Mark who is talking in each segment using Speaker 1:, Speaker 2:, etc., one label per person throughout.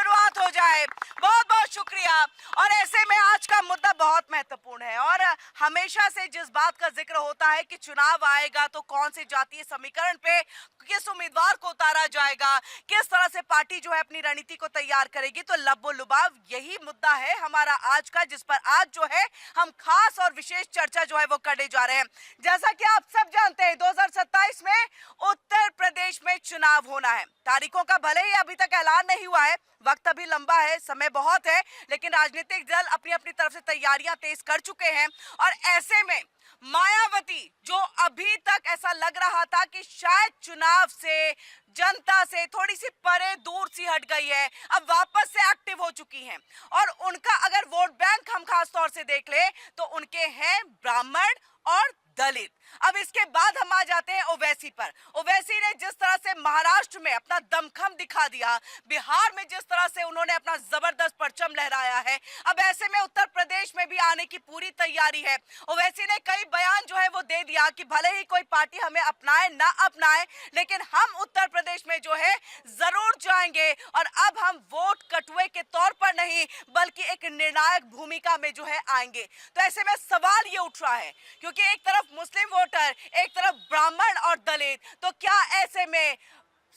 Speaker 1: शुरुआत हो जाए। बहुत बहुत शुक्रिया। और ऐसे में आज का मुद्दा बहुत महत्वपूर्ण है और हमेशा से जिस बात का जिक्र होता है कि चुनाव आएगा तो कौन से जातीय समीकरण पे किस उम्मीदवार को उतारा जाएगा, किस तरह से पार्टी जो है अपनी रणनीति को तैयार करेगी, तो लब्बो लुबाव यही मुद्दा है हमारा आज का, जिस पर आज जो है हम खास और विशेष चर्चा जो है वो करने जा रहे हैं। जैसा कि आप सब जानते हैं 2027 में उत्तर प्रदेश में चुनाव होना है। तारीखों का भले ही अभी तक ऐलान नहीं हुआ है, वक्त अभी लंबा है, समय बहुत है, लेकिन राजनीतिक दल अपनी अपनी तरफ से तैयारियां तेज कर चुके हैं। और ऐसे में मायावती, जो अभी तक ऐसा लग रहा था कि शायद चुनाव से, जनता से थोड़ी सी परे दूर सी हट गई है, अब वापस से एक्टिव हो चुकी हैं। और उनका अगर वोट बैंक हम खास तौर से देख ले तो उनके हैं ब्राह्मण और दलित। अब इसके बाद हम आ जाते हैं ओवैसी पर। ओवैसी ने जिस तरह से महाराष्ट्र में अपना दमखम दिखा दिया, बिहार में जिस तरह से उन्होंने अपना जबरदस्त परचम लहराया है, अब ऐसे में उत्तर प्रदेश में भी आने की पूरी तैयारी है। ओवैसी ने कई बयान जो है वो दे दिया कि भले ही कोई पार्टी हमें अपनाए ना अपनाए, लेकिन हम उत्तर प्रदेश में जो है जरूर जाएंगे। और अब हम वोट कटुए के तौर पर नहीं बल्कि एक निर्णायक भूमिका में जो है आएंगे। तो ऐसे में सवाल ये उठ रहा है, क्योंकि एक तरफ मुस्लिम वोटर, एक तरफ ब्राह्मण और दलित, तो क्या ऐसे में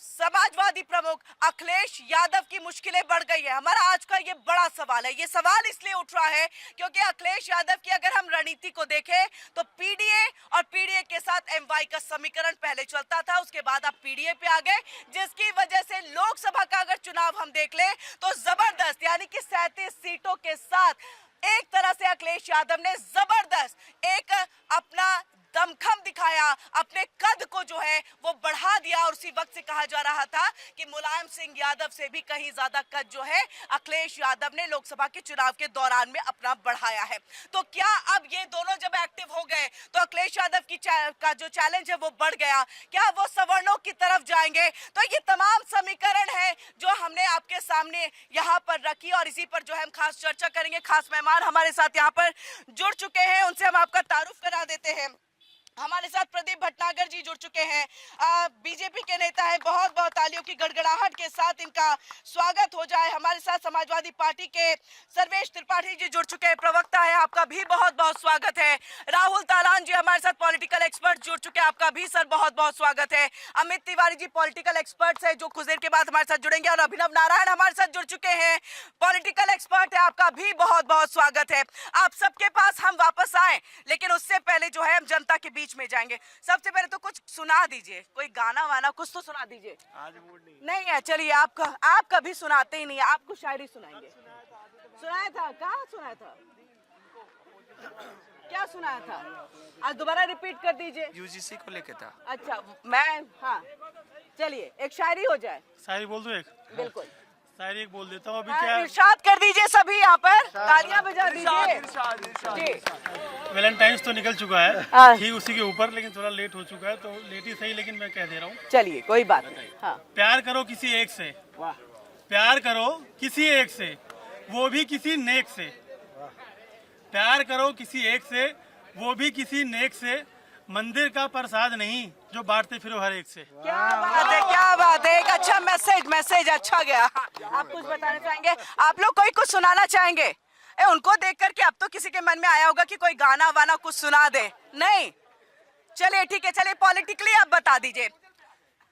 Speaker 1: समाजवादी प्रमुख अखिलेश यादव की मुश्किलें बढ़ गई है? हमारा आज का ये बड़ा सवाल है। ये सवाल इसलिए उठ रहा है क्योंकि अखिलेश यादव की अगर हम रणनीति को देखें तो पीडीए और पीडीए के साथ एमवाई का समीकरण पहले चलता था, उसके बाद आप पीडीए पे आ गए, जिसकी वजह से लोकसभा का अगर चुनाव हम देख ले तो जबरदस्त, यानी कि 37 सीटों के साथ एक तरह से अखिलेश यादव ने जबरदस्त एक अपना दमखम दिखाया, अपने कद को जो है वो बढ़ा दिया। और उसी वक्त से कहा जा रहा था कि मुलायम सिंह यादव से भी कहीं ज्यादा कद जो है अखिलेश यादव ने लोकसभा के चुनाव के दौरान में अपना बढ़ाया है। तो क्या अब ये दोनों जब एक्टिव हो गए तो अखिलेश यादव की का जो चैलेंज है वो बढ़ गया? क्या वो सवर्णों की तरफ जाएंगे? तो ये तमाम समीकरण है जो हमने आपके सामने यहाँ पर रखी और इसी पर जो है हम खास चर्चा करेंगे। खास मेहमान हमारे साथ यहाँ पर जुड़ चुके हैं, उनसे हम आपका तारुफ करा देते हैं। हमारे साथ प्रदीप भटनागर जी जुड़ चुके हैं, बीजेपी के नेता हैं। बहुत बहुत तालियों की गड़गड़ाहट के साथ इनका स्वागत हो जाए। हमारे साथ समाजवादी पार्टी के सर्वेश त्रिपाठी जी जुड़ चुके हैं, प्रवक्ता है, आपका भी बहुत बहुत स्वागत है। राहुल तालान जी हमारे साथ पॉलिटिकल एक्सपर्ट जुड़ चुके हैं, आपका भी सर बहुत बहुत स्वागत है। अमित तिवारी जी पॉलिटिकल एक्सपर्ट है जो कुछ देर के बाद हमारे साथ जुड़ेंगे। और अभिनव नारायण हमारे साथ जुड़ चुके हैं, पॉलिटिकल एक्सपर्ट है, आपका भी बहुत बहुत स्वागत है। आप सबके पास हम वापस आए, लेकिन उससे पहले जो है हम जनता के बीच में जाएंगे। सबसे पहले तो कुछ सुना दीजिए, कोई गाना वाना कुछ तो सुना दीजिए। आज मूड नहीं है, चलिए आप कभी सुनाते ही नहीं है, आपको शायरी सुनाएंगे। सुनाया था, कहाँ सुनाया था, क्या सुनाया था? आज दोबारा रिपीट कर दीजिए।
Speaker 2: यूजीसी को लेके था।
Speaker 1: अच्छा, मैं हाँ, चलिए एक शायरी हो जाए।
Speaker 3: शायरी बोल दो एक।
Speaker 1: बिल्कुल,
Speaker 3: शायरी एक बोल देता हूँ। अभी क्या
Speaker 1: इरशाद कर दीजिए, सभी यहाँ पर तालियां बजा दीजिए जी।
Speaker 3: वैलेंटाइंस तो निकल चुका है,
Speaker 1: हाँ।
Speaker 3: ठीक उसी के ऊपर, लेकिन थोड़ा लेट हो चुका है, तो लेट ही सही, लेकिन मैं कह दे रहा हूँ।
Speaker 1: चलिए कोई बात नहीं। हाँ।
Speaker 3: प्यार करो किसी एक से,
Speaker 1: वाह।
Speaker 3: प्यार करो किसी एक से, वो भी किसी नेक से। प्यार करो किसी एक से, वो भी किसी नेक से। मंदिर का प्रसाद नहीं जो बांटते फिरो हर एक से।
Speaker 1: क्या बात है, क्या बात है, एक अच्छा मैसेज अच्छा गया। आप कुछ बताना चाहेंगे? आप लोग कोई कुछ सुनाना चाहेंगे? उनको देख करके अब तो किसी के मन में आया होगा कि कोई गाना वाना कुछ सुना दे। नहीं, चलिए ठीक है, चलिए पॉलिटिकली आप बता दीजिए,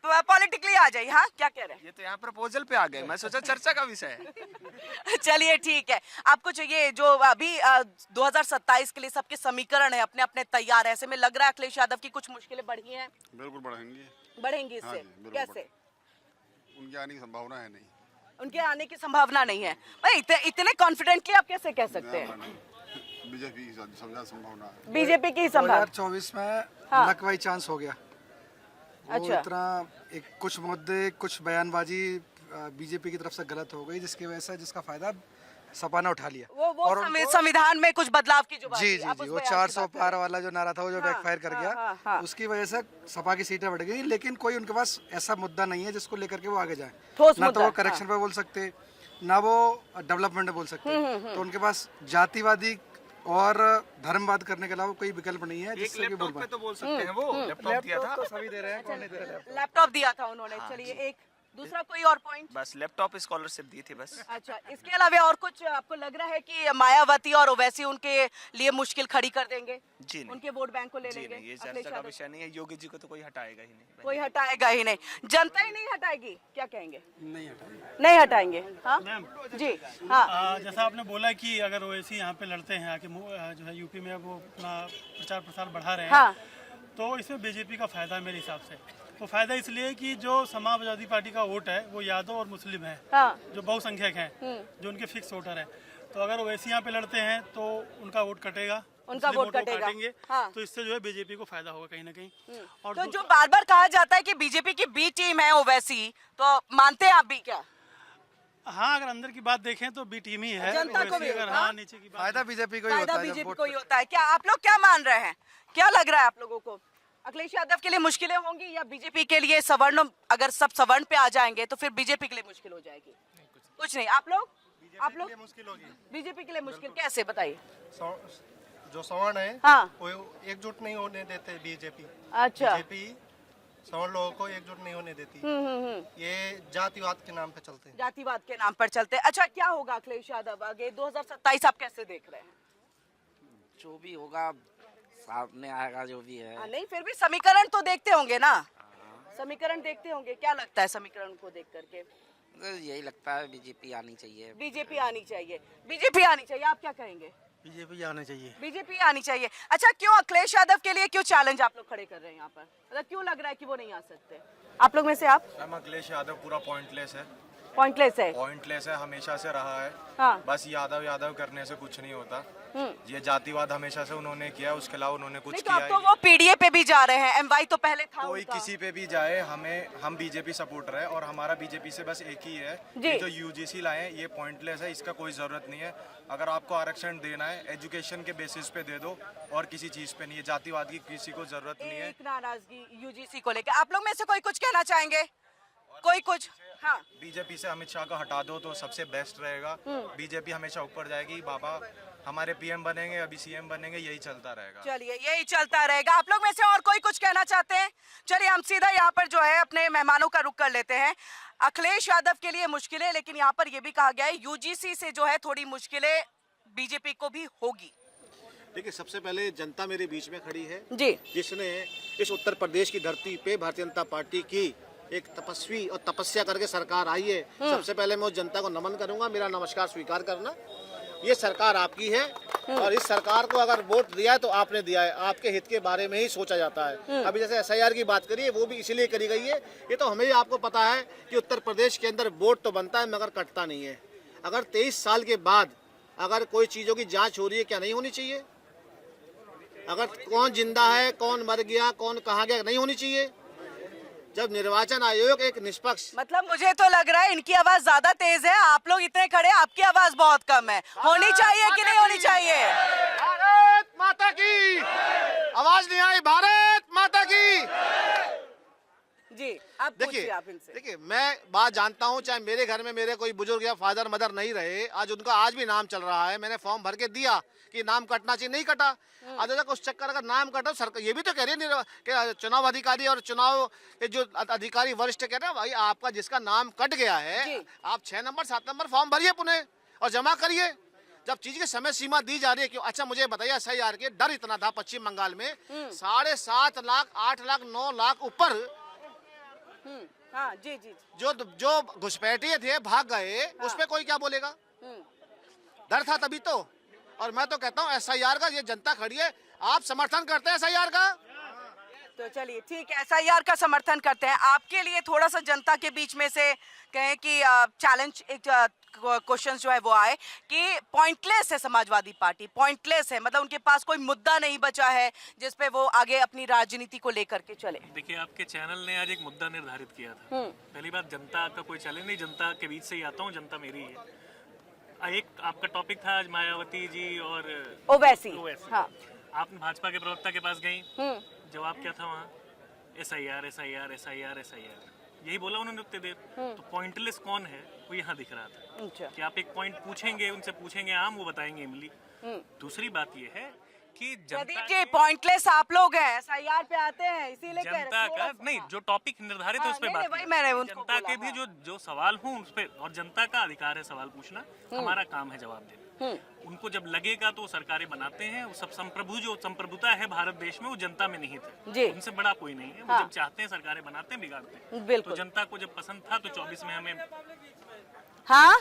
Speaker 1: पॉलिटिकली आ जाइए। हाँ, क्या कह रहे हैं?
Speaker 2: ये तो यहाँ प्रपोजल पे आ गए, मैं सोचा चर्चा का विषय है।
Speaker 1: चलिए ठीक है, आपको चाहिए जो अभी 2027 के लिए सबके समीकरण है अपने अपने तैयार है, ऐसे में लग रहा है अखिलेश यादव की कुछ मुश्किलें बढ़ी हैं?
Speaker 4: बिल्कुल
Speaker 1: बढ़ेंगी इससे।
Speaker 4: हाँ,
Speaker 1: कैसे?
Speaker 4: उनकी आने की संभावना है नहीं।
Speaker 1: उनके आने की संभावना नहीं है? भाई इतने कॉन्फिडेंटली आप कैसे कह सकते हैं?
Speaker 4: बीजेपी की संभावना है।
Speaker 1: बीजेपी की संभावना
Speaker 5: 2024 में
Speaker 1: हाँ।
Speaker 5: लक बाई चांस हो गया।
Speaker 1: अच्छा।
Speaker 5: इतना एक कुछ मुद्दे, कुछ बयानबाजी बीजेपी की तरफ से गलत हो गई, जिसकी वजह से जिसका फायदा सपा ने उठा लिया।
Speaker 1: वो संविधान में कुछ बदलाव की जो बात
Speaker 5: जी
Speaker 1: थी,
Speaker 5: जी
Speaker 1: आप
Speaker 5: जी,
Speaker 1: उस
Speaker 5: वो
Speaker 1: बयान की
Speaker 5: 400
Speaker 1: बात कर
Speaker 5: पार
Speaker 1: रहे हैं।
Speaker 5: वाला जो नारा था वो जो बैकफायर कर गया, उसकी वजह से सपा की सीटें बढ़ गई। लेकिन कोई उनके पास ऐसा मुद्दा नहीं है जिसको लेकर के वो आगे जाए।
Speaker 1: ठोस
Speaker 5: ना तो
Speaker 1: मुद्दा,
Speaker 5: वो करेक्शन पे बोल सकते, ना वो डेवलपमेंट पे बोल सकते। तो उनके पास जातिवादी और धर्मवाद करने के अलावा कोई विकल्प नहीं है जिससे कि बोल पाए।
Speaker 2: तो बोल सकते हैं, वो लैपटॉप दिया था।
Speaker 5: तो सभी दे रहे हैं, कौन नहीं दे रहा है?
Speaker 1: लैपटॉप दिया था उन्होंने। चलिए एक दूसरा कोई और पॉइंट?
Speaker 2: बस लैपटॉप स्कॉलरशिप दी थी बस।
Speaker 1: अच्छा, इसके अलावा और कुछ आपको लग रहा है कि मायावती और ओवैसी उनके लिए मुश्किल खड़ी कर देंगे?
Speaker 2: जी नहीं।
Speaker 1: उनके वोट बैंक को ले
Speaker 2: जी
Speaker 1: लेंगे?
Speaker 2: नहीं, ये
Speaker 1: अखिलेश
Speaker 2: चर्चा का
Speaker 1: यादव?
Speaker 2: विषय नहीं है। योगी जी को तो कोई हटाएगा ही नहीं।
Speaker 1: कोई हटाएगा ही नहीं, जनता ही नहीं हटाएगी, क्या कहेंगे?
Speaker 5: नहीं हटाएंगे।
Speaker 1: नहीं हटाएंगे। हाँ
Speaker 3: मैम
Speaker 1: जी, हाँ
Speaker 3: जैसा आपने बोला कि अगर ओवैसी यहाँ पे लड़ते हैं आके जो है यूपी में वो अपना प्रचार प्रसार बढ़ा रहे हैं,
Speaker 1: हाँ
Speaker 3: तो इसमें बीजेपी का फायदा है मेरे हिसाब से। वो फायदा इसलिए कि जो समाजवादी पार्टी का वोट है वो यादव और मुस्लिम है,
Speaker 1: हाँ
Speaker 3: जो बहुसंख्यक हैं, जो उनके फिक्स वोटर हैं। तो अगर ओवैसी यहाँ पे लड़ते हैं तो उनका वोट कटेगा,
Speaker 1: उनका
Speaker 3: मुस्लिम
Speaker 1: वोट
Speaker 3: वोट वो
Speaker 1: कटेगा।
Speaker 3: काटेंगे,
Speaker 1: हाँ।
Speaker 3: तो इससे जो है बीजेपी को फायदा होगा कहीं ना कहीं। और
Speaker 1: तो जो बार बार कहा जाता है कि बीजेपी की बी टीम है ओवैसी, तो मानते हैं आप भी क्या?
Speaker 3: हाँ, अगर अंदर की बात देखें तो बी टीम ही है।
Speaker 1: जनता को
Speaker 3: ओवैसी
Speaker 1: भी,
Speaker 3: अगर
Speaker 1: हाँ?
Speaker 3: हाँ नीचे की बात
Speaker 5: फायदा बीजेपी को ही
Speaker 1: फायदा
Speaker 5: होता है जब
Speaker 1: बीजेपी
Speaker 5: वोट
Speaker 1: को ही होता है। क्या आप लोग क्या मान रहे हैं, क्या लग रहा है आप लोगों को? अखिलेश यादव के लिए मुश्किलें होंगी या बीजेपी के लिए सवर्ण, अगर सब सवर्ण पे आ जाएंगे तो फिर बीजेपी के लिए मुश्किल हो जाएगी? कुछ नहीं। आप लोग
Speaker 5: मुश्किल होगी।
Speaker 1: बीजेपी के लिए मुश्किल कैसे, बताइए?
Speaker 6: जो सवर्ण है
Speaker 1: हाँ
Speaker 6: वो एकजुट नहीं होने देते बीजेपी।
Speaker 1: अच्छा।
Speaker 6: बीजेपी सवर्ण लोगों को एकजुट नहीं होने देती। ये जातिवाद के नाम पे चलते हैं।
Speaker 1: जातिवाद के नाम पर चलते हैं। अच्छा, क्या होगा अखिलेश यादव आगे 2027 आप कैसे देख रहे हैं?
Speaker 7: जो भी होगा सामने आएगा, जो भी है।
Speaker 1: नहीं, फिर भी समीकरण तो देखते होंगे ना, समीकरण देखते होंगे। क्या लगता है समीकरण को देख करके?
Speaker 7: तो यही लगता है बीजेपी आनी चाहिए।
Speaker 1: बीजेपी आनी चाहिए, बीजेपी आनी चाहिए। आप क्या कहेंगे?
Speaker 3: बीजेपी आना चाहिए।
Speaker 1: बीजेपी आनी चाहिए। अच्छा, क्यों अखिलेश यादव के लिए क्यों चैलेंज आप लोग खड़े कर रहे हैं यहाँ पर? मतलब क्यों लग रहा है कि वो नहीं आ सकते? आप लोग में से आप?
Speaker 8: मैम अखिलेश यादव पूरा पॉइंटलेस है।
Speaker 1: पॉइंटलेस है?
Speaker 8: पॉइंटलेस है, हमेशा से रहा है।
Speaker 1: हाँ।
Speaker 8: बस यादव यादव करने से कुछ नहीं होता। ये जातिवाद हमेशा से उन्होंने किया, उसके अलावा उन्होंने कुछ
Speaker 1: नहीं तो
Speaker 8: किया
Speaker 1: अब तो
Speaker 8: ही
Speaker 1: वो पीडीए पे भी जा रहे हैं, एमवाई तो पहले था
Speaker 8: कोई
Speaker 1: उनका।
Speaker 8: किसी पे भी जाए, हम बीजेपी सपोर्टर है और हमारा बीजेपी से बस एक ही है।
Speaker 1: जी।
Speaker 8: ये जो यूजीसी लाए हैं ये पॉइंटलेस है, इसका कोई जरूरत नहीं है। अगर आपको आरक्षण देना है एजुकेशन के बेसिस पे दे दो और किसी चीज पे नहीं है। जातिवाद की किसी को जरूरत नहीं है।
Speaker 1: एक नाराजगी यूजीसी को लेकर, आप लोग में से कोई कुछ कहना चाहेंगे? कोई कुछ? हाँ
Speaker 8: बीजेपी से अमित शाह को हटा दो तो सबसे बेस्ट रहेगा। बीजेपी हमेशा ऊपर जाएगी। बाबा हमारे पीएम बनेंगे, अभी सीएम बनेंगे, यही चलता रहेगा।
Speaker 1: चलिए, यही चलता रहेगा। आप लोग में से और कोई कुछ कहना चाहते हैं? चलिए हम सीधा यहाँ पर जो है अपने मेहमानों का रुख कर लेते हैं। अखिलेश यादव के लिए मुश्किलें, लेकिन यहाँ पर ये भी कहा गया है यूजीसी से जो है थोड़ी मुश्किलें बीजेपी को भी होगी।
Speaker 9: देखिए, सबसे पहले जनता मेरे बीच में खड़ी है
Speaker 1: जी,
Speaker 9: जिसने इस उत्तर प्रदेश की धरती पे भारतीय जनता पार्टी की एक तपस्वी और तपस्या करके सरकार आई है। सबसे पहले मैं उस जनता को नमन करूंगा, मेरा नमस्कार स्वीकार करना। ये सरकार आपकी है और इस सरकार को अगर वोट दिया है तो आपने दिया है, आपके हित के बारे में ही सोचा जाता है। अभी जैसे एसआईआर की बात करिए, वो भी इसीलिए करी गई है। ये तो हमें आपको पता है कि उत्तर प्रदेश के अंदर वोट तो बनता है मगर कटता नहीं है। अगर 23 साल के बाद अगर कोई चीज़ों की जांच हो रही है, क्या नहीं होनी चाहिए? अगर कौन जिंदा है, कौन मर गया, कौन कहाँ गया, नहीं होनी चाहिए? जब निर्वाचन आयोग एक निष्पक्ष,
Speaker 1: मतलब मुझे तो लग रहा है इनकी आवाज ज्यादा तेज है, आप लोग इतने खड़े, आपकी आवाज बहुत कम है। होनी चाहिए कि नहीं होनी चाहिए?
Speaker 9: भारत माता की आवाज नहीं आई, भारत माता की।
Speaker 1: जी, आप पूछिए, आप इनसे।
Speaker 9: देखिए, मैं बात जानता हूँ, चाहे मेरे घर में मेरे कोई बुजुर्ग या फादर मदर नहीं रहे, आज उनका आज भी नाम चल रहा है। मैंने फॉर्म भर के दिया कि नाम कटना चाहिए, नहीं कटा। आज तक उस चक्कर अगर नाम कटा, सरकार ये भी तो कह रही है कि चुनाव अधिकारी और चुनाव के जो अधिकारी वरिष्ठ कह रहे हैं, भाई आपका जिसका नाम कट गया है, आप 6 नंबर 7 नंबर फॉर्म भरिए पुनः और जमा करिए। जब चीज की समय सीमा दी जा रही है क्यों? अच्छा मुझे बताइए, एसआईआर के डर इतना था पश्चिम बंगाल में, 7.5 लाख 8 लाख 9 लाख ऊपर
Speaker 1: हाँ जी जी,
Speaker 9: जो घुसपैठिए थे भाग गए, उस पे कोई क्या बोलेगा? डर था तभी तो। और मैं तो कहता हूँ एसआईआर का, ये जनता खड़ी है, आप समर्थन करते हैं एसआईआर का?
Speaker 1: तो चलिए ठीक है, एसआईआर का समर्थन करते हैं। आपके लिए थोड़ा सा जनता के बीच में से कहें कि चैलेंज, एक क्वेश्चन जो है वो आए कि पॉइंटलेस है समाजवादी पार्टी, पॉइंटलेस है, मतलब उनके पास कोई मुद्दा नहीं बचा है जिस पे वो आगे अपनी राजनीति को लेकर के चले।
Speaker 10: देखिए, आपके चैनल ने आज एक मुद्दा निर्धारित किया था। पहली बात, जनता का कोई चैलेंज नहीं, जनता के बीच से ही आता हूँ, जनता मेरी है। एक आपका टॉपिक था आज मायावती जी और
Speaker 1: ओवैसी। हाँ।
Speaker 10: आपने भाजपा के प्रवक्ता के पास गई, जवाब क्या था वहाँ? एसआईआर एसआईआर एसआईआर एसआईआर, यही बोला उन्होंने उतने देर। तो पॉइंटलेस कौन है वो यहाँ दिख रहा था कि आप एक पॉइंट पूछेंगे, उनसे पूछेंगे आम, वो बताएंगे इमली। दूसरी बात ये है देखिए
Speaker 1: प्रदीप
Speaker 10: जनता
Speaker 1: जी पॉइंटलेस आप लोग हैं, एसआईआर पे आते हैं इसीलिए कह रहे
Speaker 10: जनता
Speaker 1: हैं,
Speaker 10: का
Speaker 1: थोड़ा सा-
Speaker 10: नहीं, जो टॉपिक निर्धारित है
Speaker 1: हाँ,
Speaker 10: उस पे
Speaker 1: नहीं,
Speaker 10: बात
Speaker 1: नहीं, वही
Speaker 10: करें।
Speaker 1: मैंने उनको
Speaker 10: जनता
Speaker 1: बोला,
Speaker 10: के भी
Speaker 1: हाँ।
Speaker 10: जो सवाल हूँ उस पे, और जनता का अधिकार है सवाल पूछना, हमारा काम है जवाब देना। उनको जब लगेगा तो वो सरकारें बनाते हैं, वो सब संप्रभुता है भारत देश में, वो जनता में नहीं थे।
Speaker 1: जी।
Speaker 10: उनसे बड़ा कोई नहीं है। वो
Speaker 1: हाँ।
Speaker 10: जब चाहते हैं सरकारें बनाते हैं, बिगाड़ते हैं।
Speaker 1: बिल्कुल।
Speaker 10: तो जनता को जब पसंद था तो 24 में हमें
Speaker 1: हाँ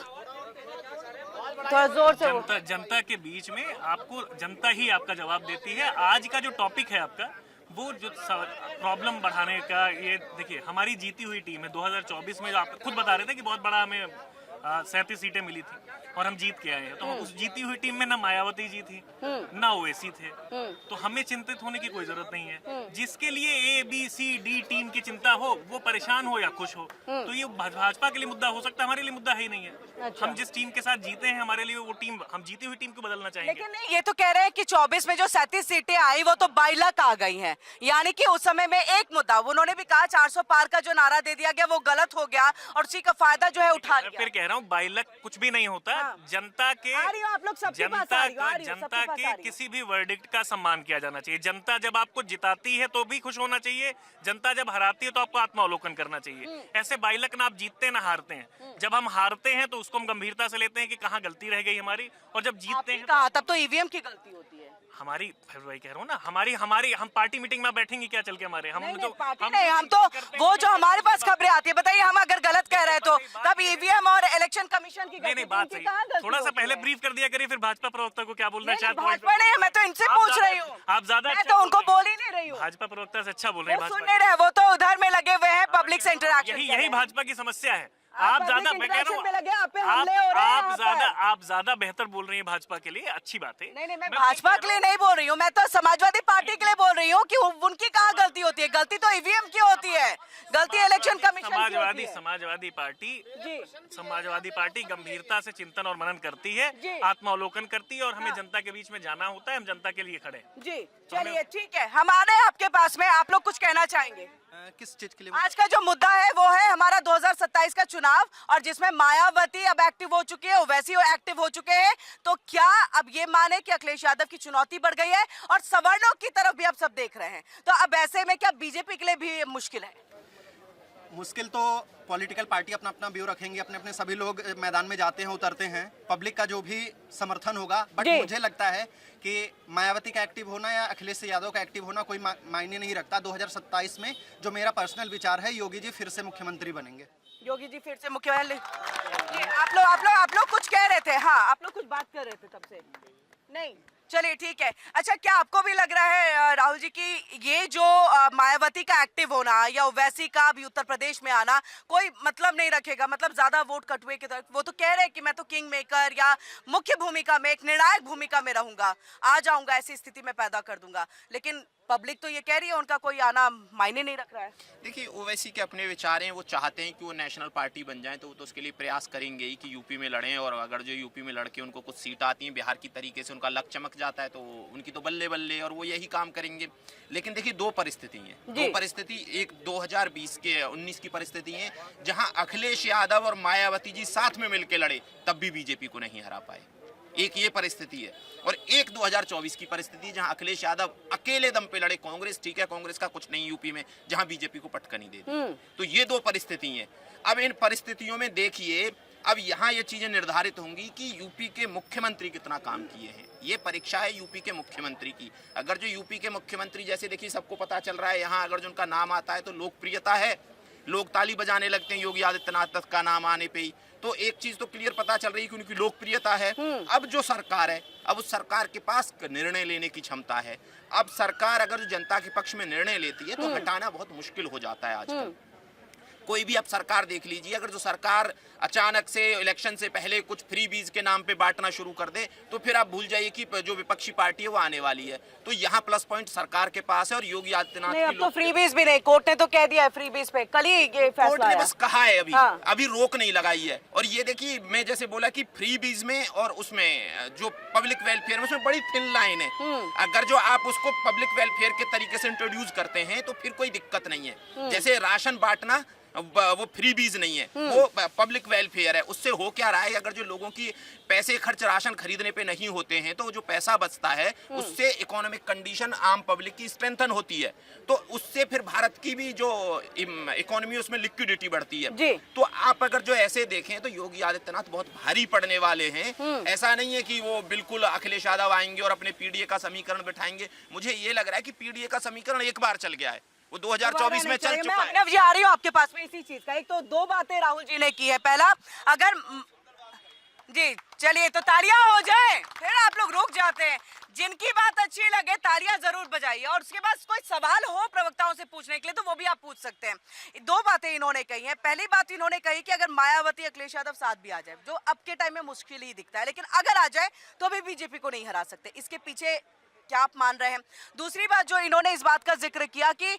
Speaker 1: थोड़ा जोर से वो-
Speaker 10: जनता के बीच में आपको जनता ही आपका जवाब देती है। आज का जो टॉपिक है आपका, वो जो प्रॉब्लम बढ़ाने का, ये देखिए हमारी जीती हुई टीम है 2024 में, जो आप खुद बता रहे थे कि बहुत बड़ा हमें 37 सीटें मिली थी और हम जीत के आए हैं। तो हम उस जीती हुई टीम में ना मायावती जी थी ना ओवैसी थे, तो हमें चिंतित होने की कोई जरूरत नहीं है। जिसके लिए ABCD टीम की चिंता हो, वो परेशान हो या खुश हो, तो ये भाजपा के लिए मुद्दा हो सकता है, हमारे लिए मुद्दा है ही नहीं है। हम जिस टीम के साथ जीते हैं, हमारे लिए वो टीम, हम जीती हुई टीम को बदलना चाहेंगे।
Speaker 1: लेकिन नहीं, ये तो कह रहे हैं कि 24 में जो 37 सीटें आई वो तो बाइलक आ गई हैं, यानी कि उस समय में एक मुद्दा उन्होंने भी कहा 400 पार का जो नारा दे दिया गया वो गलत हो गया और उसी का फायदा जो है उठा
Speaker 10: मैं
Speaker 1: लिया।
Speaker 10: फिर कह रहा हूँ बाइलक कुछ भी नहीं होता।
Speaker 1: हाँ।
Speaker 10: जनता के
Speaker 1: आ रही हो आप लोग सबके पास आ रही हो, आ रही हो, सबके
Speaker 10: जनता
Speaker 1: पास आ
Speaker 10: के
Speaker 1: रही हो।
Speaker 10: किसी भी वर्डिक्ट का सम्मान किया जाना चाहिए। जनता जब आपको जिताती है तो भी खुश होना चाहिए, जनता जब हराती है तो आपको आत्मावलोकन करना चाहिए। ऐसे बाइलक ना आप जीतते हैं ना हारते हैं। जब हम हारते हैं तो उसको हम गंभीरता से लेते हैं कि कहाँ गलती रह गई हमारी, और जब जीतते
Speaker 1: आपने
Speaker 10: हैं
Speaker 1: कहा तब तो ईवीएम की गलती होती है।
Speaker 10: हमारी, फिर वही कह रहा हूँ ना, हमारी हम पार्टी मीटिंग में बैठेंगे क्या चल के हमारे, हम
Speaker 1: नहीं,
Speaker 10: जो
Speaker 1: नहीं, पार्टी
Speaker 10: हम
Speaker 1: नहीं, हम तो
Speaker 10: करते हैं,
Speaker 1: वो जो हमारे पास खबरें आती है, बताइए हम अगर गलत कह रहे हैं तो तब ईवीएम और इलेक्शन कमीशन की
Speaker 10: नहीं
Speaker 1: गलती
Speaker 10: नहीं,
Speaker 1: थी,
Speaker 10: बात
Speaker 1: उनकी
Speaker 10: सही।
Speaker 1: कहाँ गलती
Speaker 10: थोड़ा सा
Speaker 1: होती
Speaker 10: पहले
Speaker 1: है?
Speaker 10: ब्रीफ कर दिया करिए, फिर भाजपा प्रवक्ता को क्या बोलना है।
Speaker 1: नहीं,
Speaker 10: शायद
Speaker 1: भाजपा नहीं है, मैं तो इनसे
Speaker 10: आप
Speaker 1: पूछ
Speaker 10: ज्यादा-
Speaker 1: रही हूँ।
Speaker 10: आप ज्यादा
Speaker 1: मैं
Speaker 10: अच्छा
Speaker 1: तो उनको
Speaker 10: बोल
Speaker 1: बोल ही नहीं रही हूँ।
Speaker 10: भाजपा प्रवक्ता से अच्छा बोल रहे हैं
Speaker 1: वो सुन
Speaker 10: भाजपा।
Speaker 1: नहीं रहे, वो तो उधर में लगे हुए हैं, पब्लिक से इंटरेक्शन
Speaker 10: यही भाजपा की समस्या है।
Speaker 1: आप
Speaker 10: आप ज्यादा,
Speaker 1: public
Speaker 10: मैं कह रहा
Speaker 1: interaction में लगे, आप पे हमले हो
Speaker 10: हूँ,
Speaker 1: रहे हैं यहाँ पर।
Speaker 10: आप ज्यादा बेहतर बोल रही हैं भाजपा के लिए, अच्छी बात है।
Speaker 1: नहीं नहीं, मैं
Speaker 10: फिर
Speaker 1: भाजपा
Speaker 10: कह
Speaker 1: के
Speaker 10: रहा
Speaker 1: लिए नहीं बोल रही हूँ, मैं तो समाजवादी पार्टी के लिए बोल रही हूँ कि उनकी कहाँ गलती होती है। गलती तो ईवीएम की होती है, गलती इलेक्शन कमीशन की होती है।
Speaker 10: समाजवादी पार्टी
Speaker 1: जी
Speaker 10: समाजवादी पार्टी गंभीरता से चिंतन और मनन करती है,
Speaker 1: जी।
Speaker 10: आत्मावलोकन करती है, और हमें जनता के बीच में जाना होता है। हम जनता के लिए खड़े हैं।
Speaker 1: जी चलिए ठीक है, हम आ रहे हैं आपके पास में, आप लोग कुछ कहना चाहेंगे?
Speaker 6: किस चीज के लिए?
Speaker 1: आज का जो मुद्दा है वो है हमारा 2027 का चुनाव, और जिसमें मायावती अब एक्टिव हो चुकी है, ओवैसी एक्टिव हो चुके हैं। तो क्या अब ये माने कि अखिलेश यादव की चुनौती बढ़ गई है और सवर्णों की तरफ भी अब सब देख रहे हैं, तो अब ऐसे में क्या बीजेपी के लिए भी मुश्किल है?
Speaker 6: मुश्किल तो पॉलिटिकल पार्टी अपना अपना व्यू रखेंगे, अपने अपने सभी लोग मैदान में जाते हैं, उतरते हैं, पब्लिक का जो भी समर्थन होगा। बट
Speaker 1: जी।
Speaker 6: मुझे लगता है कि मायावती का एक्टिव होना या अखिलेश यादव का एक्टिव होना कोई मायने नहीं रखता। 2027 में जो मेरा पर्सनल विचार है, योगी जी फिर से मुख्यमंत्री बनेंगे।
Speaker 1: योगी जी फिर से मुख्यमंत्री? जी, आप लोग कुछ कह रहे थे, हाँ आप लोग कुछ बात कर रहे थे तब से। नहीं चलिए ठीक है। अच्छा, क्या आपको भी लग रहा है राहुल जी कि ये जो मायावती का एक्टिव होना या ओवैसी का भी उत्तर प्रदेश में आना कोई मतलब नहीं रखेगा, मतलब ज्यादा वोट कटुए की तरफ? वो तो कह रहे हैं कि मैं तो किंग मेकर या मुख्य भूमिका में, एक निर्णायक भूमिका में रहूंगा, आ जाऊंगा, ऐसी स्थिति में पैदा कर दूंगा, लेकिन पब्लिक तो ये कह रही है उनका कोई आना मायने नहीं रख रहा है।
Speaker 11: देखिए, ओवैसी के अपने विचार हैं, वो चाहते हैं कि वो नेशनल पार्टी बन जाए, तो वो तो उसके लिए प्रयास करेंगे ही कि यूपी में लड़ें, और अगर जो यूपी में लड़के उनको कुछ सीट आती हैं बिहार की तरीके से, उनका लक चमक जाता है, तो उनकी तो बल्ले बल्ले, और वो यही काम करेंगे। लेकिन देखिए, दो परिस्थिति हैं, दो परिस्थिति, एक 2019 की परिस्थिति है जहां अखिलेश यादव और मायावती जी साथ में मिलकर लड़े, तब भी बीजेपी को नहीं हरा पाए, एक ये परिस्थिति है। और एक 2024 की परिस्थिति जहां अखिलेश यादव अकेले दम पे लड़े, कांग्रेस ठीक है, कांग्रेस का कुछ नहीं यूपी में, जहां बीजेपी को पटकनी दे दी। तो ये दो परिस्थिति हैं। अब इन परिस्थितियों में देखिए, अब यहाँ ये चीजें निर्धारित होंगी कि यूपी के मुख्यमंत्री कितना काम किए हैं। ये परीक्षा है यूपी के मुख्यमंत्री की। अगर जो यूपी के मुख्यमंत्री, जैसे देखिए सबको पता चल रहा है, यहाँ अगर जो उनका नाम आता है तो लोकप्रियता है, लोग ताली बजाने लगते हैं योगी आदित्यनाथ का नाम आने पे ही। तो एक चीज तो क्लियर पता चल रही है कि उनकी लोकप्रियता है। अब जो सरकार है, अब उस सरकार के पास निर्णय लेने की क्षमता है। अब सरकार अगर जो जनता के पक्ष में निर्णय लेती है तो हटाना बहुत मुश्किल हो जाता है आजकल। कोई भी अब सरकार देख लीजिए, अगर जो सरकार अचानक से इलेक्शन से पहले कुछ फ्री बीज के नाम पे बांटना शुरू कर दे, तो फिर आप भूल जाइए कि जो विपक्षी पार्टी है वो आने वाली है। तो यहाँ प्लस पॉइंट सरकार के पास है, और योगी आदित्यनाथ
Speaker 1: नहीं,
Speaker 11: की
Speaker 1: अब तो फ्री बीज भी नहीं, कोर्ट ने तो कह दिया है फ्री बीज पे, कल ही ये
Speaker 11: कोर्ट
Speaker 1: फैसला
Speaker 11: ने
Speaker 1: आया।
Speaker 11: बस कहा है,
Speaker 1: हाँ।
Speaker 11: अभी रोक नहीं लगाई है। और ये देखिए, मैं जैसे बोला कि फ्री बीज में और उसमें जो पब्लिक वेलफेयर में, उसमें बड़ी थिन लाइन है। अगर जो आप उसको पब्लिक वेलफेयर के तरीके से इंट्रोड्यूस करते हैं तो फिर कोई दिक्कत नहीं है। जैसे राशन बांटना वो फ्रीबीज नहीं है, वो पब्लिक वेलफेयर है। उससे हो क्या रहा है, अगर जो लोगों की पैसे खर्च राशन खरीदने पे नहीं होते हैं तो जो पैसा बचता है उससे इकोनॉमिक कंडीशन आम पब्लिक की स्ट्रेंथन होती है, तो उससे फिर भारत की भी जो इकोनॉमी उसमें लिक्विडिटी बढ़ती है। तो आप अगर जो ऐसे देखें तो योगी आदित्यनाथ बहुत भारी पड़ने वाले हैं। ऐसा नहीं है कि वो बिल्कुल अखिलेश यादव आएंगे और अपने पीडीए का समीकरण बिठाएंगे। मुझे ये लग रहा है कि पीडीए का समीकरण एक बार चल गया है, वो 2024 में चल चुका है।
Speaker 1: मैं जी आ रही हूँ आपके पास में इसी चीज का। एक तो दो बातें राहुल जी ने की है। पहला, अगर जी चलिए तो तालियां हो जाए, फिर आप लोग रुक जाते हैं। जिनकी बात अच्छी लगे तालियां जरूर बजाइए, और उसके बाद कोई सवाल हो प्रवक्ताओं से पूछने के लिए तो वो भी आप पूछ सकते हैं। दो बातें इन्होंने कही हैं। पहली बात इन्होंने कही कि अगर मायावती अखिलेश यादव साथ भी आ जाए, जो अब के टाइम में मुश्किल ही दिखता है, लेकिन अगर आ जाए तो भी बीजेपी को नहीं हरा सकते। इसके पीछे क्या आप मान रहे हैं? दूसरी बात जो इन्होंने इस बात का जिक्र किया कि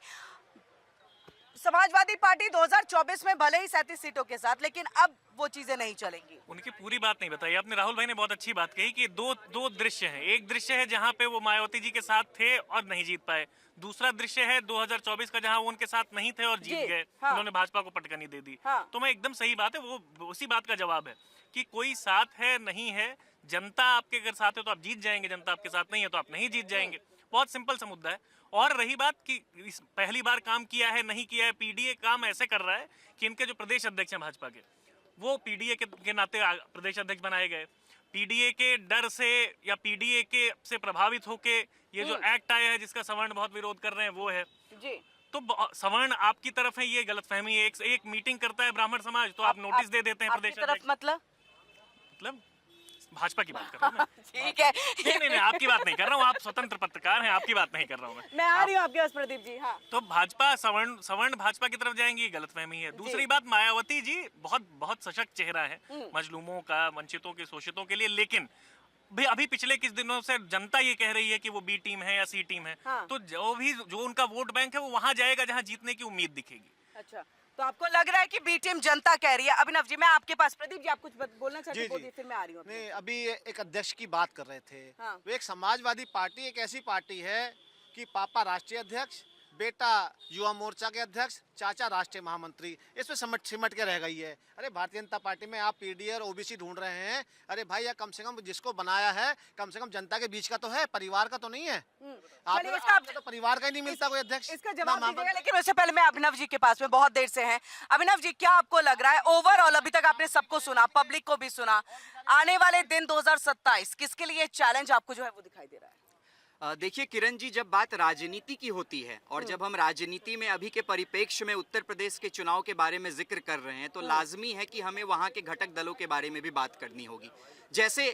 Speaker 1: समाजवादी पार्टी 2024 में भले ही 37 सीटों के साथ, लेकिन अब वो चीजें नहीं चलेंगी।
Speaker 10: उनकी पूरी बात नहीं बताई आपने। राहुल भाई ने बहुत अच्छी बात कही कि दो दृश्य हैं। एक दृश्य है जहां पे वो मायावती जी के साथ थे और नहीं जीत पाए, दूसरा दृश्य है 2024 का जहां वो उनके साथ नहीं थे और जीत गए। उन्होंने भाजपा को पटकनी दे दी। तो मैं एकदम सही बात है, वो उसी बात का जवाब है कि कोई साथ है नहीं है। जनता आपके अगर साथ है तो आप जीत जाएंगे, जनता आपके साथ नहीं है तो आप नहीं जीत जाएंगे। बहुत सिंपल सा मुद्दा है। और रही बात कि पहली बार काम किया है नहीं किया है, पीडीए काम ऐसे कर रहा है कि इनके जो प्रदेश अध्यक्ष हैं भाजपा के, वो पीडीए के नाते प्रदेश अध्यक्ष बनाए गए। पीडीए के डर से या पीडीए के से प्रभावित होके ये जो एक्ट आया है जिसका सवर्ण बहुत विरोध कर रहे हैं वो है जी। तो सवर्ण आपकी तरफ है, ये गलतफहमी है। एक मीटिंग करता है ब्राह्मण समाज तो आप नोटिस दे देते हैं प्रदेश अध्यक्ष। मतलब भाजपा की बात कर रहा हूँ मैं।
Speaker 1: ठीक है।
Speaker 10: नहीं आपकी बात नहीं कर रहा हूँ, आप स्वतंत्र पत्रकार हैं, आपकी बात नहीं कर रहा हूँ
Speaker 1: मैं आ रही हूँ आपके पास प्रदीप जी। हाँ, तो
Speaker 10: भाजपा सवर्ण भाजपा की तरफ जाएंगी, गलतफहमी है। दूसरी बात, मायावती जी बहुत सशक्त चेहरा है मजलूमों का, वंचितों के, शोषितों के लिए, लेकिन भी अभी पिछले कुछ दिनों से जनता ये कह रही है कि वो बी टीम है या सी टीम है। तो जो उनका वोट बैंक है वो वहां जाएगा जहां जीतने की उम्मीद दिखेगी।
Speaker 1: अच्छा, तो आपको लग रहा है कि बी टीम जनता कह रही है। अभिनव जी, मैं आपके पास, प्रदीप जी आप कुछ बोलना चाहते हैं? फिर मैं आ रही हूँ।
Speaker 9: नहीं, अभी एक अध्यक्ष की बात कर रहे थे। वो एक समाजवादी पार्टी एक ऐसी पार्टी है कि पापा राष्ट्रीय अध्यक्ष, बेटा युवा मोर्चा के अध्यक्ष, चाचा राष्ट्रीय महामंत्री, इसमें सिमट के रह गई है। अरे भारतीय जनता पार्टी में आप पीडीए और ओबीसी ढूंढ रहे हैं। अरे भाई, या कम से कम जिसको बनाया है कम से कम जनता के बीच का तो है, परिवार का तो नहीं है। आपको तो परिवार का ही नहीं मिलता कोई अध्यक्ष।
Speaker 1: इसका जवाब दीजिएगा, लेकिन उससे पहले मैं अभिनव जी के पास में बहुत देर से हैं। अभिनव जी, क्या आपको लग रहा है ओवरऑल, अभी तक आपने सबको सुना, पब्लिक को भी सुना, आने वाले दिन 2027 किसके लिए चैलेंज आपको जो है वो दिखाई दे रहा है?
Speaker 12: देखिए किरण जी, जब बात राजनीति की होती है और जब हम राजनीति में अभी के परिप्रेक्ष्य में उत्तर प्रदेश के चुनाव के बारे में जिक्र कर रहे हैं तो लाजमी है कि हमें वहां के घटक दलों के बारे में भी बात करनी होगी। जैसे